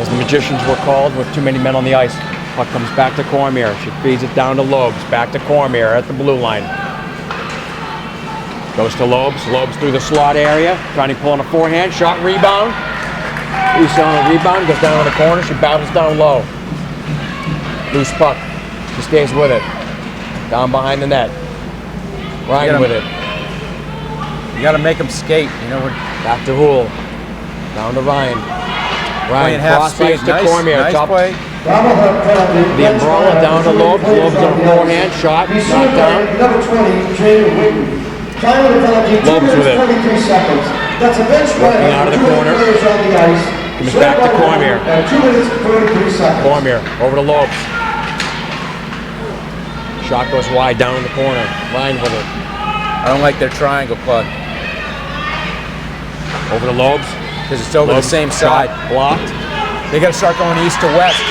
Speaker 4: As the Magicians were called with too many men on the ice. Puck comes back to Cormier. She feeds it down to Loebs. Back to Cormier at the blue line. Goes to Loebs. Loebs through the slot area. Trying to pull on a forehand. Shot rebound. Lisa on a rebound. Goes down to the corner. She battles down low. Loose puck. She stays with it. Down behind the net. Ryan with it.
Speaker 2: You got to make them skate.
Speaker 4: Back to Houle. Down to Ryan.
Speaker 2: Playing
Speaker 4: Ryan
Speaker 2: half
Speaker 4: cross
Speaker 2: speed.
Speaker 4: ice to
Speaker 2: Nice,
Speaker 4: Cormier.
Speaker 2: nice
Speaker 4: Top
Speaker 2: play.
Speaker 4: the umbrella down to Loebs. Loebs on a forehand. Shot. Knocked down.
Speaker 1: Number 20, Jane Whitten. Time of the penalty, 2
Speaker 4: Loebs with
Speaker 1: minutes,
Speaker 4: it.
Speaker 1: 43 seconds. That's a bench
Speaker 4: Working
Speaker 1: run.
Speaker 4: out of the
Speaker 1: 2
Speaker 4: corner.
Speaker 1: players on the ice.
Speaker 4: Comes back to Cormier.
Speaker 1: 2 minutes, 43 seconds.
Speaker 4: Cormier over to Loebs. Shot goes wide down in the corner. Ryan with it.
Speaker 2: I don't like their triangle plug
Speaker 4: Over to Loebs.
Speaker 2: because it's over
Speaker 4: Loebs,
Speaker 2: the same
Speaker 4: shot
Speaker 2: side.
Speaker 4: blocked.
Speaker 2: They got to start going east to west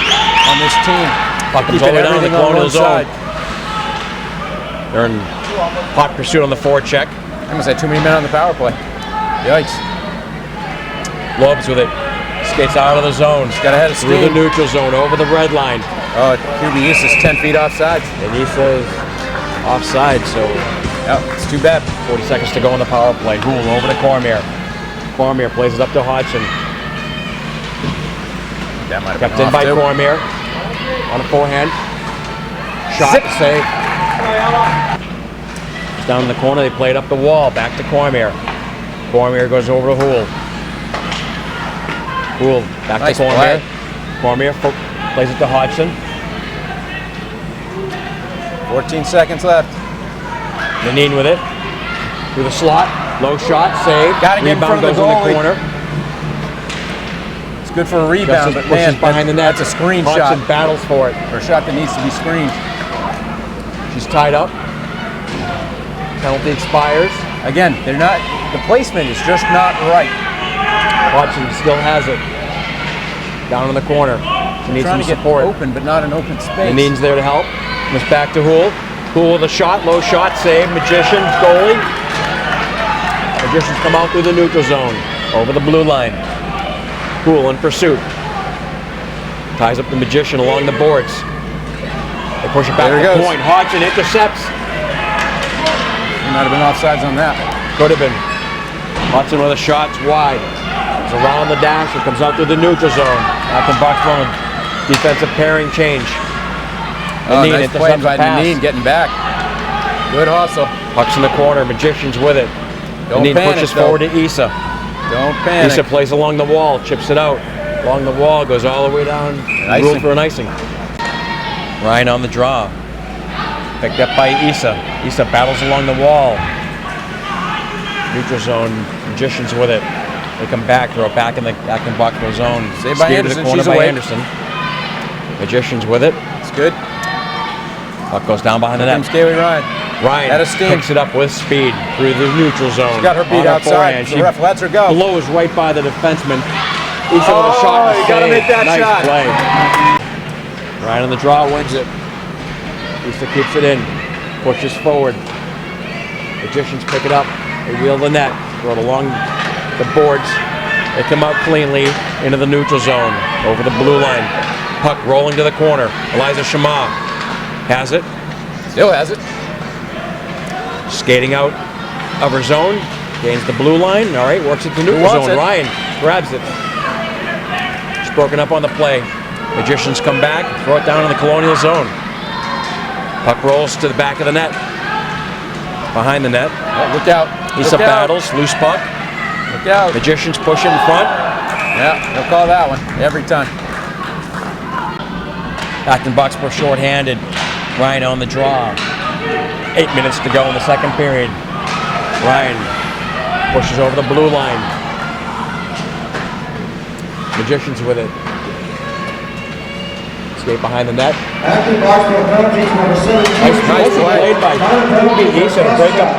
Speaker 2: on this team.
Speaker 4: Puck comes
Speaker 2: Keeping
Speaker 4: all the way down the
Speaker 2: everything on
Speaker 4: colonial
Speaker 2: one
Speaker 4: zone.
Speaker 2: side.
Speaker 4: They're in hot pursuit on the forecheck.
Speaker 2: I almost had too many men on the power play. Yikes.
Speaker 4: Loebs with it. Skates out of the zone.
Speaker 2: Got ahead of
Speaker 4: Through the
Speaker 2: steam.
Speaker 4: neutral zone. Over the red line.
Speaker 2: Oh, QB East is 10 feet offside.
Speaker 4: And he says offside, so
Speaker 2: Yep, it's too bad.
Speaker 4: 40 seconds to go on the power play. Houle over to Cormier. Cormier plays it up to Hodgson.
Speaker 2: That might have
Speaker 4: Kept
Speaker 2: been
Speaker 4: in
Speaker 2: off
Speaker 4: by
Speaker 2: too.
Speaker 4: Cormier. On a forehand. Shot
Speaker 2: Zip.
Speaker 4: save. It's down in the corner. They play it up the wall. Back to Cormier. Cormier goes over to Houle. Houle back
Speaker 2: Nice
Speaker 4: to Cormier.
Speaker 2: play.
Speaker 4: Cormier plays it to Hodgson.
Speaker 2: 14 seconds left.
Speaker 4: Nanine with it. Through the slot. Low shot. Save.
Speaker 2: Gotta get in
Speaker 4: Rebound
Speaker 2: front of
Speaker 4: goes
Speaker 2: the
Speaker 4: in
Speaker 2: goalie.
Speaker 4: the corner.
Speaker 2: It's good for a rebound,
Speaker 4: Justice
Speaker 2: but man,
Speaker 4: pushes behind the net.
Speaker 2: that's a screen
Speaker 4: Hodgson
Speaker 2: shot.
Speaker 4: battles for it.
Speaker 2: Or a shot that needs to be screened.
Speaker 4: She's tied up. Penalty expires.
Speaker 2: Again, they're not. The placement is just not right.
Speaker 4: Hodgson still has it. Down in the corner. He needs
Speaker 2: Trying
Speaker 4: some
Speaker 2: to get
Speaker 4: support.
Speaker 2: open, but not an open space.
Speaker 4: Neen's there to help. Comes back to Hool. Hool with a shot, low shot, save. Magician, goalie. Magicians come out through the neutral zone, over the blue line. Hool in pursuit. Ties up the Magician along the boards. They push it back
Speaker 2: There
Speaker 4: to
Speaker 2: it
Speaker 4: the
Speaker 2: goes.
Speaker 4: point. Hodgson intercepts.
Speaker 2: He might have been offsides on that.
Speaker 4: Could have been. Hodgson with a shot, it's wide. It's around the dash, it comes out through the neutral zone. After box one, defensive pairing change.
Speaker 2: Oh,
Speaker 4: Neen
Speaker 2: nice play
Speaker 4: intercepts
Speaker 2: by
Speaker 4: the pass.
Speaker 2: Neen getting back. Good hustle.
Speaker 4: Pucks in the corner, Magician's with it.
Speaker 2: Don't
Speaker 4: Neen
Speaker 2: panic,
Speaker 4: pushes
Speaker 2: though.
Speaker 4: forward to Issa.
Speaker 2: Don't panic.
Speaker 4: Issa plays along the wall, chips it out. Along the wall, goes all the way down.
Speaker 2: Icing.
Speaker 4: Ruled for an icing. Ryan on the draw. Picked up by Issa. Issa battles along the wall. Neutral zone, Magician's with it. They come back, throw it back in the Acton box zone.
Speaker 2: Saved by
Speaker 4: Steered to
Speaker 2: Anderson,
Speaker 4: the corner
Speaker 2: she's
Speaker 4: by
Speaker 2: away.
Speaker 4: Anderson. Magician's with it.
Speaker 2: It's good.
Speaker 4: Puck goes down behind the
Speaker 2: Here
Speaker 4: net.
Speaker 2: comes Kaylee Ryan.
Speaker 4: Ryan
Speaker 2: At a steam.
Speaker 4: picks it up with speed through the neutral zone.
Speaker 2: She got her beat
Speaker 4: On
Speaker 2: outside.
Speaker 4: forehand.
Speaker 2: The
Speaker 4: She
Speaker 2: ref lets her go.
Speaker 4: blows right by the defenseman. Issa with a shot. and
Speaker 2: you gotta
Speaker 4: save.
Speaker 2: make that
Speaker 4: nice
Speaker 2: shot.
Speaker 4: play. Ryan on the draw wins it. Issa keeps it in. Pushes forward. Magicians pick it up. They wheel the net. Throw it along the boards. They come out cleanly into the neutral zone. Over the blue line. Puck rolling to the corner. Eliza Shama has it.
Speaker 2: Still has it.
Speaker 4: Skating out of her zone. Gains the blue line. All right, works it to neutral
Speaker 2: wants
Speaker 4: zone.
Speaker 2: it?
Speaker 4: Ryan grabs it. She's broken up on the play. Magicians come back. Throw it down in the Colonial zone. Puck rolls to the back of the net. Behind the net.
Speaker 2: Oh, look out.
Speaker 4: Issa
Speaker 2: Look out.
Speaker 4: battles. Loose puck.
Speaker 2: Look out.
Speaker 4: Magicians push it in front.
Speaker 2: Yeah, they'll call that one every time.
Speaker 4: Acton Boxborough shorthanded. Ryan on the draw. 8 minutes to go in the second period. Ryan pushes over the blue line. Magicians with it. Skate behind the net.
Speaker 1: Acton Boxborough penalties number 17.
Speaker 4: Nice played by Issa to break up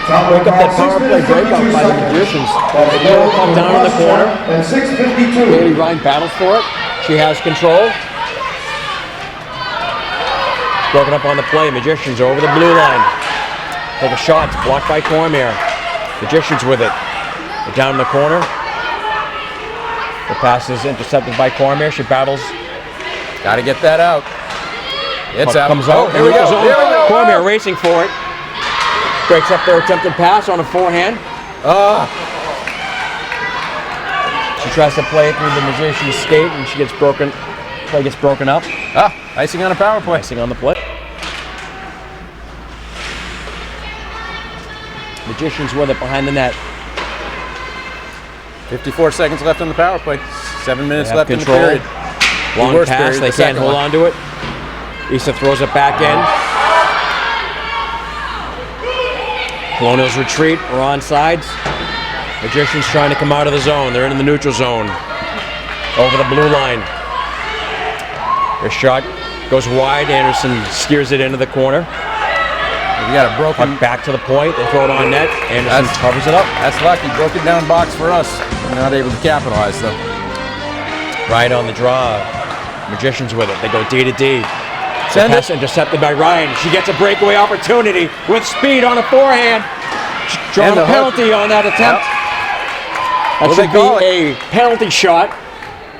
Speaker 4: that power play breakup by the Magicians. They throw a puck down in the corner.
Speaker 1: And 6:52.
Speaker 4: Kaylee Ryan battles for it. She has control. Broken up on the play. Magicians over the blue line. Take a shot. It's blocked by Cormier. Magicians with it. They're down in the corner. The pass is intercepted by Cormier. She battles.
Speaker 2: Got to get that out. It's
Speaker 4: Puck
Speaker 2: out.
Speaker 4: comes out.
Speaker 2: Here we go.
Speaker 4: Zone.
Speaker 2: Here we go.
Speaker 4: Cormier racing for it. Breaks up their attempted pass on a forehand. She tries to play it through the Magician's skate and she gets broken. Play gets broken up.
Speaker 2: Icing on a power play.
Speaker 4: Icing on the play. Magicians with it behind the net.
Speaker 2: 54 seconds left on the power play. 7 minutes
Speaker 4: They have
Speaker 2: left
Speaker 4: control.
Speaker 2: in the period.
Speaker 4: Long
Speaker 2: worst
Speaker 4: pass.
Speaker 2: period,
Speaker 4: They
Speaker 2: the
Speaker 4: can't
Speaker 2: second
Speaker 4: hold
Speaker 2: one.
Speaker 4: on to it. Issa throws it back in. Colonials retreat. We're on sides. Magicians trying to come out of the zone. They're in the neutral zone. Over the blue line. Their shot goes wide. Anderson steers it into the corner.
Speaker 2: We got a broken.
Speaker 4: Puck back to the point. They throw it on net. Anderson
Speaker 2: That's-
Speaker 4: covers it up.
Speaker 2: That's lucky. Broken down box for us. We're not able to capitalize though.
Speaker 4: Right on the draw. Magicians with it. They go D to D.
Speaker 2: Send
Speaker 4: Pass
Speaker 2: it.
Speaker 4: intercepted by Ryan. She gets a breakaway opportunity with speed on a forehand. Drawing
Speaker 2: And
Speaker 4: a
Speaker 2: the hook.
Speaker 4: penalty on that attempt. That
Speaker 2: What do
Speaker 4: should
Speaker 2: they call
Speaker 4: be a penalty shot.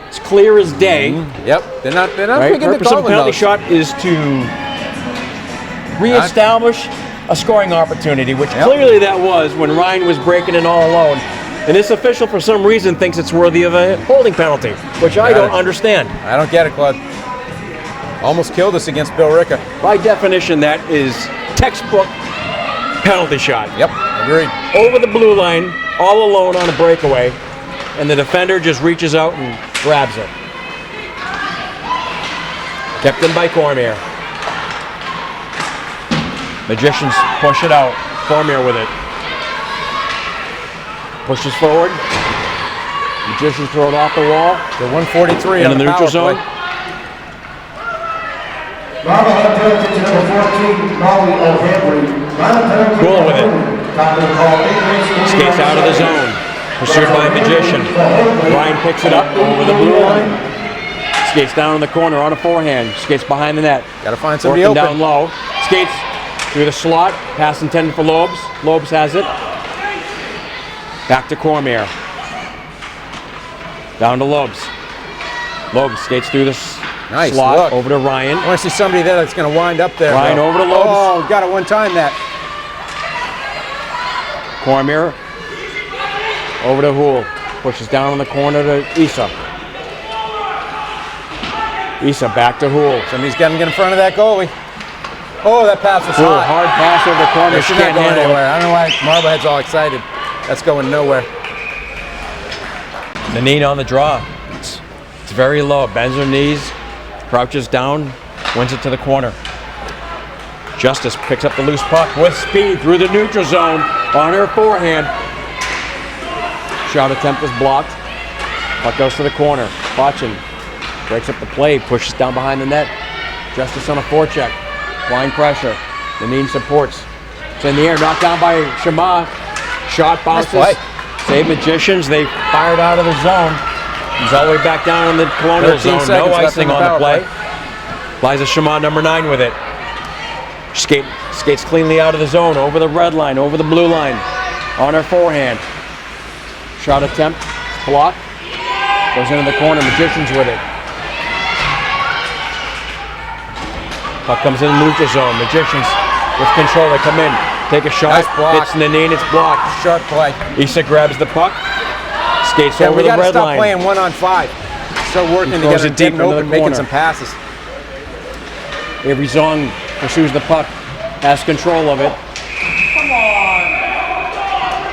Speaker 4: It's clear as day.
Speaker 2: Yep. They're not
Speaker 4: Right?
Speaker 2: picking the
Speaker 4: Purpose of a
Speaker 2: calling
Speaker 4: penalty
Speaker 2: those.
Speaker 4: shot is to reestablish a scoring opportunity, which
Speaker 2: Yep.
Speaker 4: clearly that was when Ryan was breaking in all alone. And this official, for some reason, thinks it's worthy of a holding penalty, which I
Speaker 2: Got
Speaker 4: don't
Speaker 2: it.
Speaker 4: understand.
Speaker 2: I don't get it, Claude. Almost killed us against Bill Ricca.
Speaker 4: By definition, that is textbook penalty shot.
Speaker 2: Yep. Agreed.
Speaker 4: Over the blue line, all alone on a breakaway, and the defender just reaches out and grabs it. Kept in by Cormier. Magicians push it out. Cormier with it. Pushes forward. Magicians throw it off the wall.
Speaker 2: The 143
Speaker 4: In
Speaker 2: on
Speaker 4: the
Speaker 2: the
Speaker 4: neutral
Speaker 2: power
Speaker 4: zone.
Speaker 2: play.
Speaker 1: Marblehead penalty to number 14, Molly O'Henry.
Speaker 4: Cool with it. Skates out of the zone. Pursued by Magician. Ryan picks it up over the blue line. Skates down in the corner on a forehand. Skates behind the net.
Speaker 2: Gotta find somebody
Speaker 4: Working
Speaker 2: open.
Speaker 4: down low. Skates through the slot. Pass intended for Lobes. Lobes has it. Back to Cormier. Down to Lobes. Lobes skates through the
Speaker 2: Nice,
Speaker 4: slot
Speaker 2: look.
Speaker 4: over to Ryan.
Speaker 2: I want to see somebody there that's going to wind up there.
Speaker 4: Ryan
Speaker 2: bro.
Speaker 4: over to Lobes.
Speaker 2: Oh, got it one time that.
Speaker 4: Cormier over to Houle. Pushes down in the corner to Issa. Issa back to Houle.
Speaker 2: Somebody's got to get in front of that goalie. Oh, that pass was
Speaker 4: Houle,
Speaker 2: hot.
Speaker 4: hard pass over the corner.
Speaker 2: This
Speaker 4: She
Speaker 2: is not
Speaker 4: can't
Speaker 2: going
Speaker 4: handle it.
Speaker 2: anywhere. I don't know why Marblehead's all excited. That's going nowhere.
Speaker 4: Nanine on the draw. It's very low. Bends her knees, crouches down, wins it to the corner. Justice picks up the loose puck with speed through the neutral zone on her forehand. Shot attempt is blocked. Puck goes to the corner. Botchin breaks up the play, pushes down behind the net. Justice on a forecheck. Line pressure. Nanine supports. It's in the air, knocked down by Shema. Shot bounces.
Speaker 2: Nice play.
Speaker 4: Save Magicians. They fired out of the zone. He's all the way back down in the Colonial
Speaker 2: 13
Speaker 4: zone.
Speaker 2: seconds
Speaker 4: No
Speaker 2: left
Speaker 4: icing
Speaker 2: in the
Speaker 4: on the
Speaker 2: power
Speaker 4: play.
Speaker 2: play.
Speaker 4: Liza Shema, number 9, with it. Skates cleanly out of the zone, over the red line, over the blue line, on her forehand. Shot attempt, blocked, goes into the corner. Magicians with it. Puck comes in the neutral zone. Magicians with control. They come in, take a shot.
Speaker 2: Nice block.
Speaker 4: Hits Nanine. It's blocked.
Speaker 2: Sharp play.
Speaker 4: Issa grabs the puck, skates
Speaker 2: Yeah,
Speaker 4: over
Speaker 2: we
Speaker 4: the
Speaker 2: got to
Speaker 4: red
Speaker 2: stop
Speaker 4: line.
Speaker 2: playing 1-on-5. Start working
Speaker 4: He throws
Speaker 2: together,
Speaker 4: it deep
Speaker 2: getting
Speaker 4: into the
Speaker 2: open, making
Speaker 4: corner.
Speaker 2: some passes.
Speaker 4: Avery Zong pursues the puck, has control of it.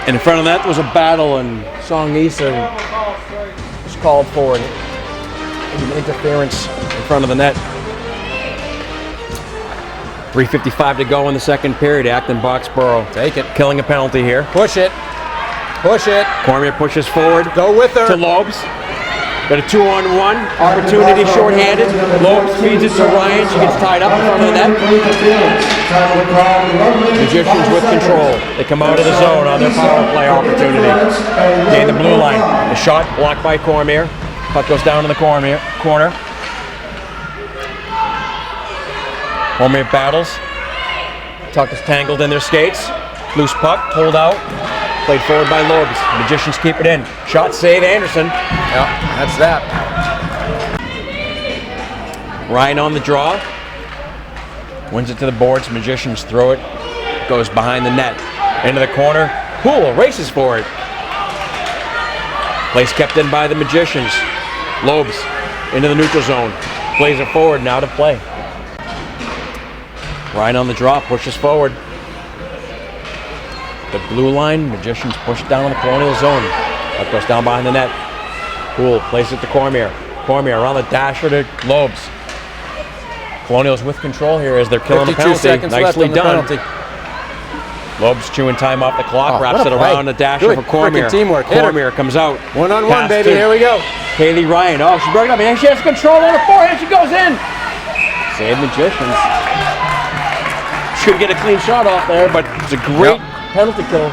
Speaker 4: And in front of that was a battle, and Song Issa was called for it. An interference in front of the net. 3:55 to go in the second period. Acton Boxborough
Speaker 2: Take it.
Speaker 4: killing a penalty here.
Speaker 2: Push it. Push it.
Speaker 4: Cormier pushes forward
Speaker 2: Go with her.
Speaker 4: to Lobes. Got a 2-on-1 opportunity, shorthanded. Lobes feeds it to Ryan. She gets tied up in front of the net. Magicians with control. They come out of the zone on their power play opportunity. Gain the blue line. The shot blocked by Cormier. Puck goes down in the corner. Cormier battles. Tuck is tangled in their skates. Loose puck, pulled out. Played forward by Lobes. Magicians keep it in. Shot save, Anderson.
Speaker 2: Yeah, that's that.
Speaker 4: Ryan on the draw. Wins it to the boards. Magicians throw it. Goes behind the net. Into the corner. Houle races for it. Place kept in by the Magicians. Lobes into the neutral zone. Plays it forward, now to play. Ryan on the draw, pushes forward. The blue line, Magicians push down in the Colonial zone. That goes down behind the net. Houle plays it to Cormier. Cormier around the dasher to Lobes. Colonials with control here as they're killing the
Speaker 2: 52
Speaker 4: penalty.
Speaker 2: seconds left
Speaker 4: Nicely
Speaker 2: on the
Speaker 4: done.
Speaker 2: penalty.
Speaker 4: Lobes chewing time off the clock,
Speaker 2: Oh,
Speaker 4: wraps
Speaker 2: what a
Speaker 4: it
Speaker 2: play.
Speaker 4: around the dasher
Speaker 2: Good
Speaker 4: for Cormier.
Speaker 2: freaking teamwork. Hit her.
Speaker 4: Cormier comes out.
Speaker 2: 1-on-1,
Speaker 4: Pass
Speaker 2: baby.
Speaker 4: to
Speaker 2: Here we go.
Speaker 4: Kaylee Ryan. Oh, she broke it up, and she has control on her forehand. She goes in. Save Magicians. Should get a clean shot off there, but it's a great penalty kill.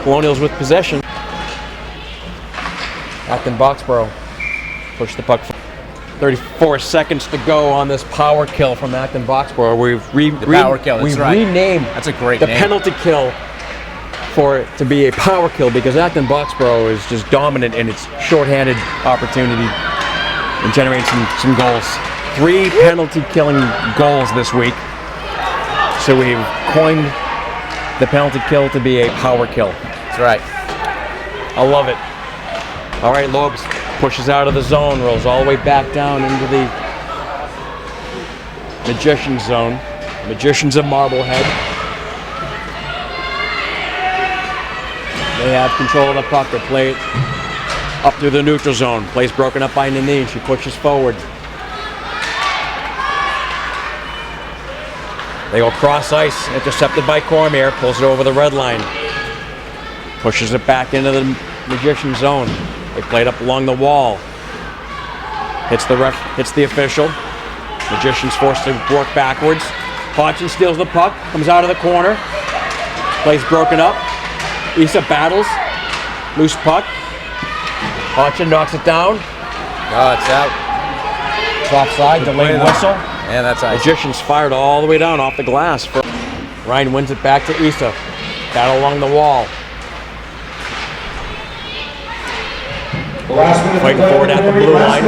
Speaker 4: Colonials with possession. Acton Boxborough push the puck. 34 seconds to go on this power kill from Acton Boxborough. We've
Speaker 2: power kill, that's
Speaker 4: we've
Speaker 2: right.
Speaker 4: renamed
Speaker 2: That's a great
Speaker 4: the
Speaker 2: name.
Speaker 4: penalty kill for it to be a power kill because Acton Boxborough is just dominant in its shorthanded opportunity and generating some goals. 3 penalty killing goals this week. So we've coined the penalty kill to be a power kill.
Speaker 2: That's right.
Speaker 4: I love it. All right, Lobes pushes out of the zone, rolls all the way back down into the Magician zone. Magicians of Marblehead. They have control of the puck. They play it up through the neutral zone. Play's broken up by Nanine. She pushes forward. They go cross ice, intercepted by Cormier, pulls it over the red line. Pushes it back into the Magician zone. They play it up along the wall. Hits the ref, hits the official. Magician's forced to work backwards. Hodgson steals the puck, comes out of the corner. Play's broken up. Issa battles. Loose puck. Hodgson knocks it down.
Speaker 2: Oh, it's out.
Speaker 4: It's offside. Delayed whistle.
Speaker 2: And that's ice.
Speaker 4: Magicians fired all the way down off the glass. Ryan wins it back to Issa. Battle along the wall. Fighting forward at the blue line.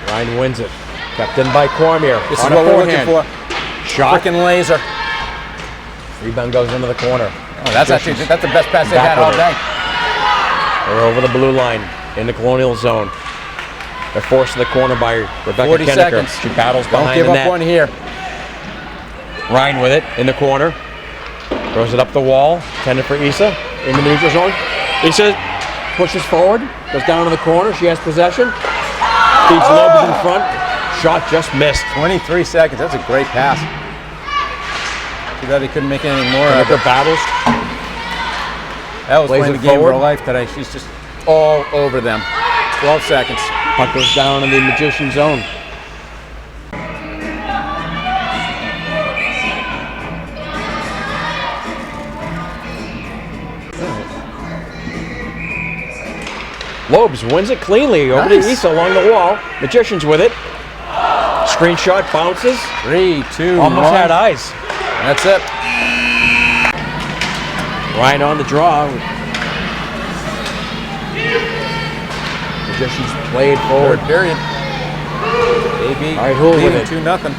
Speaker 4: Ryan wins it. Kept in by Cormier.
Speaker 2: This is
Speaker 4: On a
Speaker 2: what we're looking
Speaker 4: forehand.
Speaker 2: for.
Speaker 4: Shot.
Speaker 2: Frickin' laser.
Speaker 4: Rebound goes into the corner.
Speaker 2: Oh, that's the best pass they've had all day.
Speaker 4: They're over the blue line in the Colonial zone. They're forced to the corner by Rebecca
Speaker 2: 40
Speaker 4: Kennecker.
Speaker 2: seconds.
Speaker 4: She battles
Speaker 2: Don't
Speaker 4: behind
Speaker 2: give
Speaker 4: the
Speaker 2: up
Speaker 4: net.
Speaker 2: one here.
Speaker 4: Ryan with it in the corner. Throws it up the wall. Tended for Issa in the neutral zone. Issa pushes forward. Goes down to the corner. She has possession. Feeds Lobes in front. Shot just missed.
Speaker 2: 23 seconds. That's a great pass. Too bad they couldn't make any more of
Speaker 4: Kennecker
Speaker 2: it.
Speaker 4: battles.
Speaker 2: That was
Speaker 4: Plays
Speaker 2: playing
Speaker 4: it
Speaker 2: the game of
Speaker 4: forward.
Speaker 2: her life today. She's just all over them. 12 seconds.
Speaker 4: Puck goes down in the Magician zone. Lobes wins it cleanly over to
Speaker 2: Nice.
Speaker 4: Issa along the wall. Magicians with it. Screenshot bounces.
Speaker 2: 3, 2,
Speaker 4: Almost
Speaker 2: 1.
Speaker 4: had eyes.
Speaker 2: That's it.
Speaker 4: Ryan on the draw. Magicians played forward.
Speaker 2: Third period. AB
Speaker 4: All right, Hool with
Speaker 2: leading
Speaker 4: it.
Speaker 2: 2-0.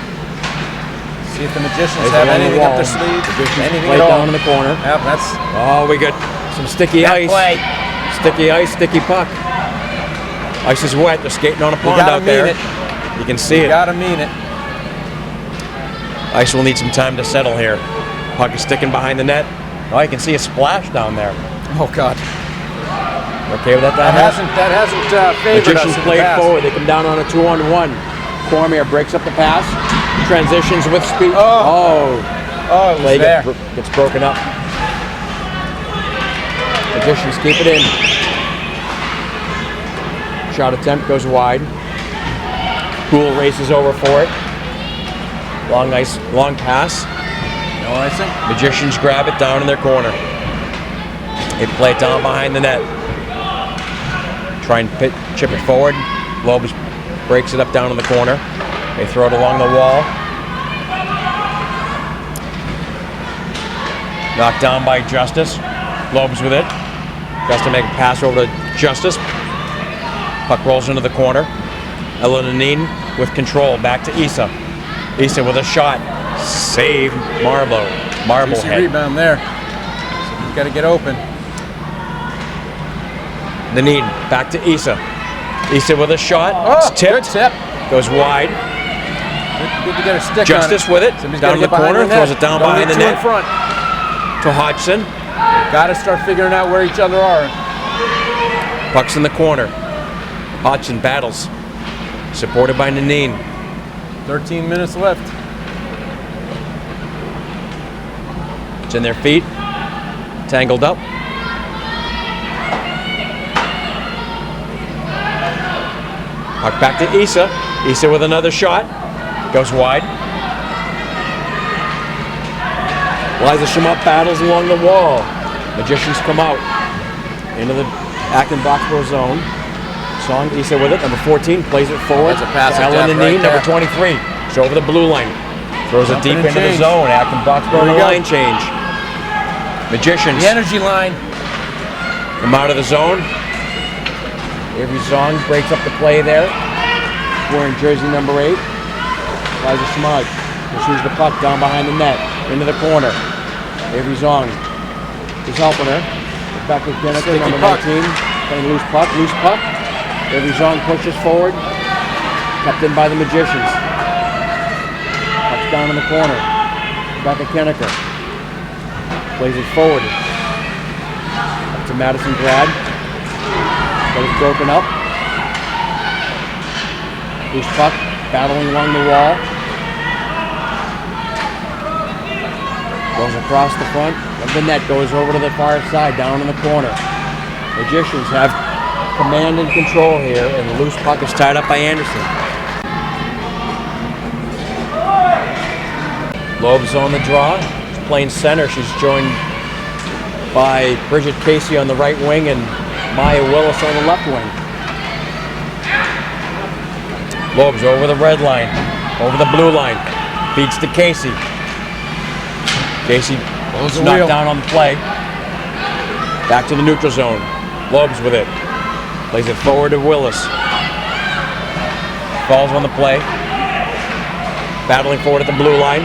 Speaker 2: See if the Magicians
Speaker 4: Plays
Speaker 2: have
Speaker 4: it on the
Speaker 2: anything
Speaker 4: wall.
Speaker 2: up their sleeve.
Speaker 4: Magicians
Speaker 2: Anything
Speaker 4: played
Speaker 2: at all.
Speaker 4: down in the corner.
Speaker 2: Yep, that's
Speaker 4: Oh, we got some sticky
Speaker 2: that
Speaker 4: ice.
Speaker 2: play.
Speaker 4: Sticky ice, sticky puck. Ice is wet. They're skating on a
Speaker 2: You
Speaker 4: pond
Speaker 2: gotta
Speaker 4: out there.
Speaker 2: mean it.
Speaker 4: You can see
Speaker 2: You
Speaker 4: it.
Speaker 2: gotta mean it.
Speaker 4: Ice will need some time to settle here. Puck is sticking behind the net. Oh, you can see a splash down there.
Speaker 2: Oh God,
Speaker 4: Okay with that?
Speaker 2: that hasn't favored us
Speaker 4: Magicians
Speaker 2: in the
Speaker 4: played
Speaker 2: past.
Speaker 4: forward. They come down on a 2-on-1. Cormier breaks up the pass. Transitions with speed.
Speaker 2: Oh, it
Speaker 4: Play
Speaker 2: was there.
Speaker 4: gets broken up. Magicians keep it in. Shot attempt goes wide. Poole races over for it. Long pass.
Speaker 2: No icing.
Speaker 4: Magicians grab it down in their corner. They play it down behind the net. Try and chip it forward. Lobes breaks it up down in the corner. They throw it along the wall. Knocked down by Justice. Lobes with it. Has to make a pass over to Justice. Puck rolls into the corner. Elanin with control. Back to Issa. Issa with a shot. Save
Speaker 2: Easy
Speaker 4: Marblehead.
Speaker 2: rebound there. So you've got to get open.
Speaker 4: Nanin back to Issa. Issa with a shot.
Speaker 2: Oh,
Speaker 4: It's tipped.
Speaker 2: good tip.
Speaker 4: Goes wide.
Speaker 2: Good to get a stick
Speaker 4: Justice
Speaker 2: on it.
Speaker 4: with it.
Speaker 2: Somebody's
Speaker 4: Down
Speaker 2: gotta
Speaker 4: in the
Speaker 2: get behind
Speaker 4: corner.
Speaker 2: net.
Speaker 4: Throws it down
Speaker 2: Don't
Speaker 4: behind
Speaker 2: get
Speaker 4: the
Speaker 2: two
Speaker 4: net.
Speaker 2: in front.
Speaker 4: To Hodgson.
Speaker 2: Got to start figuring out where each other are.
Speaker 4: Puck's in the corner. Hodgson battles. Supported by Nanin.
Speaker 2: 13 minutes left.
Speaker 4: It's in their feet. Tangled up. Puck back to Issa. Issa with another shot. Goes wide. Liza Shamut battles along the wall. Magicians come out into the Acton Boxborough zone. Song Issa with it. Number 14 plays it forward.
Speaker 2: That's a pass
Speaker 4: to
Speaker 2: of
Speaker 4: Ellen
Speaker 2: death
Speaker 4: Nanin,
Speaker 2: right
Speaker 4: number 23. It's over the blue line. Throws it
Speaker 2: Jumping
Speaker 4: deep
Speaker 2: and
Speaker 4: into the
Speaker 2: change.
Speaker 4: zone. Acton Boxborough
Speaker 2: Here we
Speaker 4: on the
Speaker 2: go.
Speaker 4: line change. Magicians
Speaker 2: The energy line.
Speaker 4: come out of the zone. Avery Zong breaks up the play there. Wearing jersey number 8. Liza Shamut pursues the puck down behind the net. Into the corner. Avery Zong is helping her. Back with Kennecker,
Speaker 2: Sticky
Speaker 4: number
Speaker 2: puck.
Speaker 4: 19. Playing loose puck. Avery Zong pushes forward. Kept in by the Magicians. Puck's down in the corner. Back at Kennecker. Plays it forward. Up to Madison Grad. But it's broken up. Loose puck, battling along the wall. Goes across the front of the net, goes over to the far side, down in the corner. Magicians have command and control here, and the loose puck is tied up by Anderson. Loeb's on the draw. She's playing center. She's joined by Bridget Casey on the right wing and Maya Willis on the left wing. Loeb's over the red line, over the blue line. Feeds to Casey. Casey knocked down on the play. Back to the neutral zone. Loeb's with it. Plays it forward to Willis. Falls on the play. Battling forward at the blue line.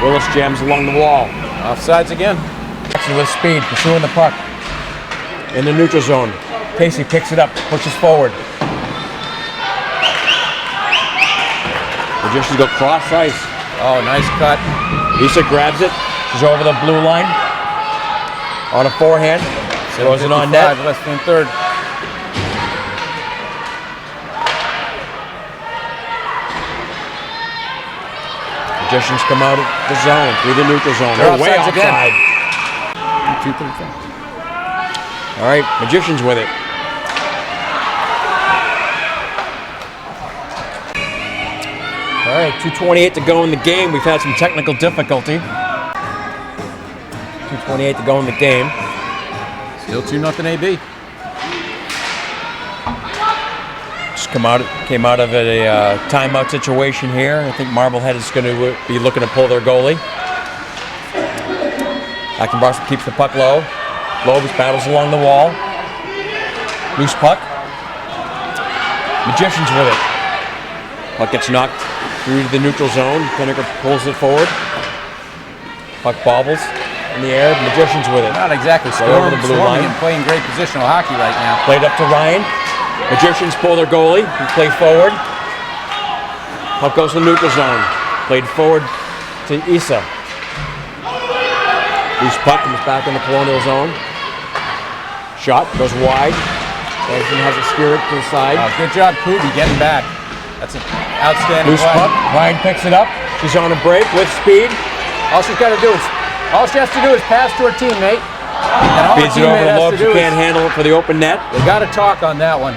Speaker 4: Willis jams along the wall.
Speaker 2: Offsides again.
Speaker 4: Jackson with speed, pursuing the puck. In the neutral zone. Casey picks it up, pushes forward. Magicians go cross ice.
Speaker 2: Oh, nice cut.
Speaker 4: Isa grabs it. She's over the blue line. On a forehand. Throws it on net.
Speaker 2: Less than third.
Speaker 4: Magicians come out of the zone, through the neutral zone.
Speaker 2: They're
Speaker 4: They're way
Speaker 2: offsides again.
Speaker 4: offside. All right, Magicians with it. All right, 2:28 to go in the game. We've had some technical difficulty. 2:28 to go in the game.
Speaker 2: Still 2-0 AB.
Speaker 4: Just came out of a timeout situation here. I think Marblehead is going to be looking to pull their goalie. Acton keeps the puck low. Loeb's battles along the wall. Loose puck. Magicians with it. Puck gets knocked through to the neutral zone. Pinnaker pulls it forward. Puck bobbles in the air. Magicians with it.
Speaker 2: Not exactly
Speaker 4: over the blue line.
Speaker 2: and playing great positional hockey right now.
Speaker 4: Played up to Ryan. Magicians pull their goalie. He plays forward. Puck goes to the neutral zone. Played forward to Isa. Loose puck comes back in the colonial zone. Shot goes wide. Anderson has to steer it to the side.
Speaker 2: Good job, Kubi, getting back. That's an outstanding
Speaker 4: Loose
Speaker 2: play.
Speaker 4: puck. Ryan picks it up. She's on a break with speed.
Speaker 2: All she has to do is pass to her teammate. And all her
Speaker 4: Feeds it over
Speaker 2: teammate
Speaker 4: to
Speaker 2: has
Speaker 4: Loeb.
Speaker 2: to
Speaker 4: She
Speaker 2: do
Speaker 4: can't
Speaker 2: is
Speaker 4: handle it for the open net.
Speaker 2: they got to talk on that one.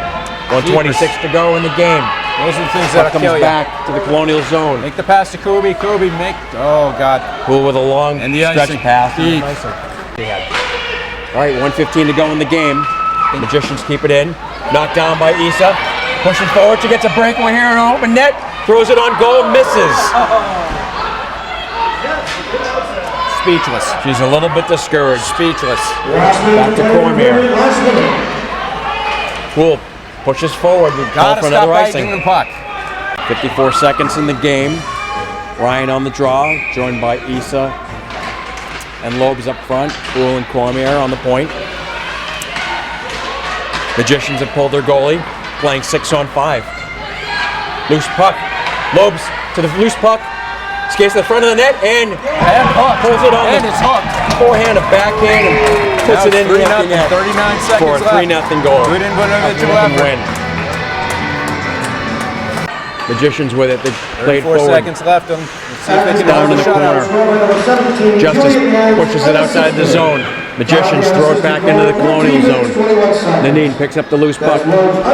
Speaker 4: 1:26 to go in the game.
Speaker 2: Those are the things
Speaker 4: Puck
Speaker 2: that'll
Speaker 4: comes
Speaker 2: kill you.
Speaker 4: back to the colonial zone.
Speaker 2: Make the pass to Kubi. Kubi, oh God.
Speaker 4: Poole with a long
Speaker 2: And the
Speaker 4: stretch
Speaker 2: icing.
Speaker 4: pass.
Speaker 2: Deep.
Speaker 4: All right, 1:15 to go in the game. Magicians keep it in. Knocked down by Isa. Pushing forward. She gets a breakaway here in an open net. Throws it on goal. Misses.
Speaker 2: Speechless.
Speaker 4: She's a little bit discouraged.
Speaker 2: Speechless.
Speaker 4: Back to Cormier. Poole pushes forward. We call
Speaker 2: Gotta
Speaker 4: for
Speaker 2: stop
Speaker 4: another
Speaker 2: biting
Speaker 4: icing.
Speaker 2: the puck.
Speaker 4: 54 seconds in the game. Ryan on the draw, joined by Isa and Loeb's up front. Poole and Cormier on the point. Magicians have pulled their goalie, playing 6-on-5. Loose puck. Loeb's to the loose puck. Skates to the front of the net and pulls it on
Speaker 2: And
Speaker 4: the
Speaker 2: it's hooked.
Speaker 4: forehand, a backhand, and puts it in the empty net
Speaker 2: 39
Speaker 4: for
Speaker 2: seconds
Speaker 4: a
Speaker 2: left.
Speaker 4: 3-0 goal.
Speaker 2: Good input of the two
Speaker 4: 3-0
Speaker 2: effort.
Speaker 4: win. Magicians with it. They played
Speaker 2: 34
Speaker 4: forward.
Speaker 2: seconds left. Let's see if they can
Speaker 4: Down
Speaker 2: hold
Speaker 4: in
Speaker 2: the
Speaker 4: the corner.
Speaker 2: shutout.
Speaker 4: Justice pushes it outside the zone. Magicians throw it back into the colonial zone. Nanine picks up the loose puck.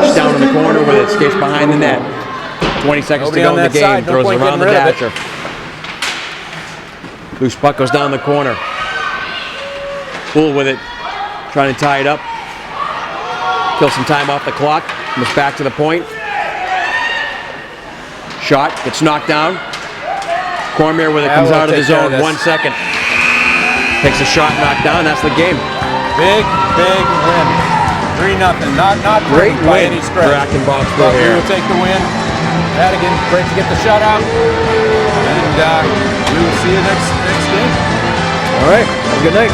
Speaker 4: She's down in the corner with it. Skates behind the net. 20 seconds
Speaker 2: Nobody
Speaker 4: to go
Speaker 2: on
Speaker 4: in the
Speaker 2: that
Speaker 4: game.
Speaker 2: side. No
Speaker 4: Throws
Speaker 2: point
Speaker 4: it around the
Speaker 2: getting rid of
Speaker 4: dasher. Loose puck goes down the corner. Poole with it. Trying to tie it up. Kill some time off the clock. Comes back to the point. Shot. Gets knocked down. Cormier with it. Comes
Speaker 2: we'll
Speaker 4: out of the
Speaker 2: take care of
Speaker 4: zone.
Speaker 2: this.
Speaker 4: 1 second. Takes a shot. Knocked down. That's the game.
Speaker 2: Big win. 3-0. Not
Speaker 4: Great
Speaker 2: great by
Speaker 4: win
Speaker 2: any
Speaker 4: for
Speaker 2: stretch.
Speaker 4: Acton Boxborough
Speaker 2: But we
Speaker 4: here.
Speaker 2: will take the win. Madigan, great to get the shutout. And we will see you next game.
Speaker 4: All right. Have a good night.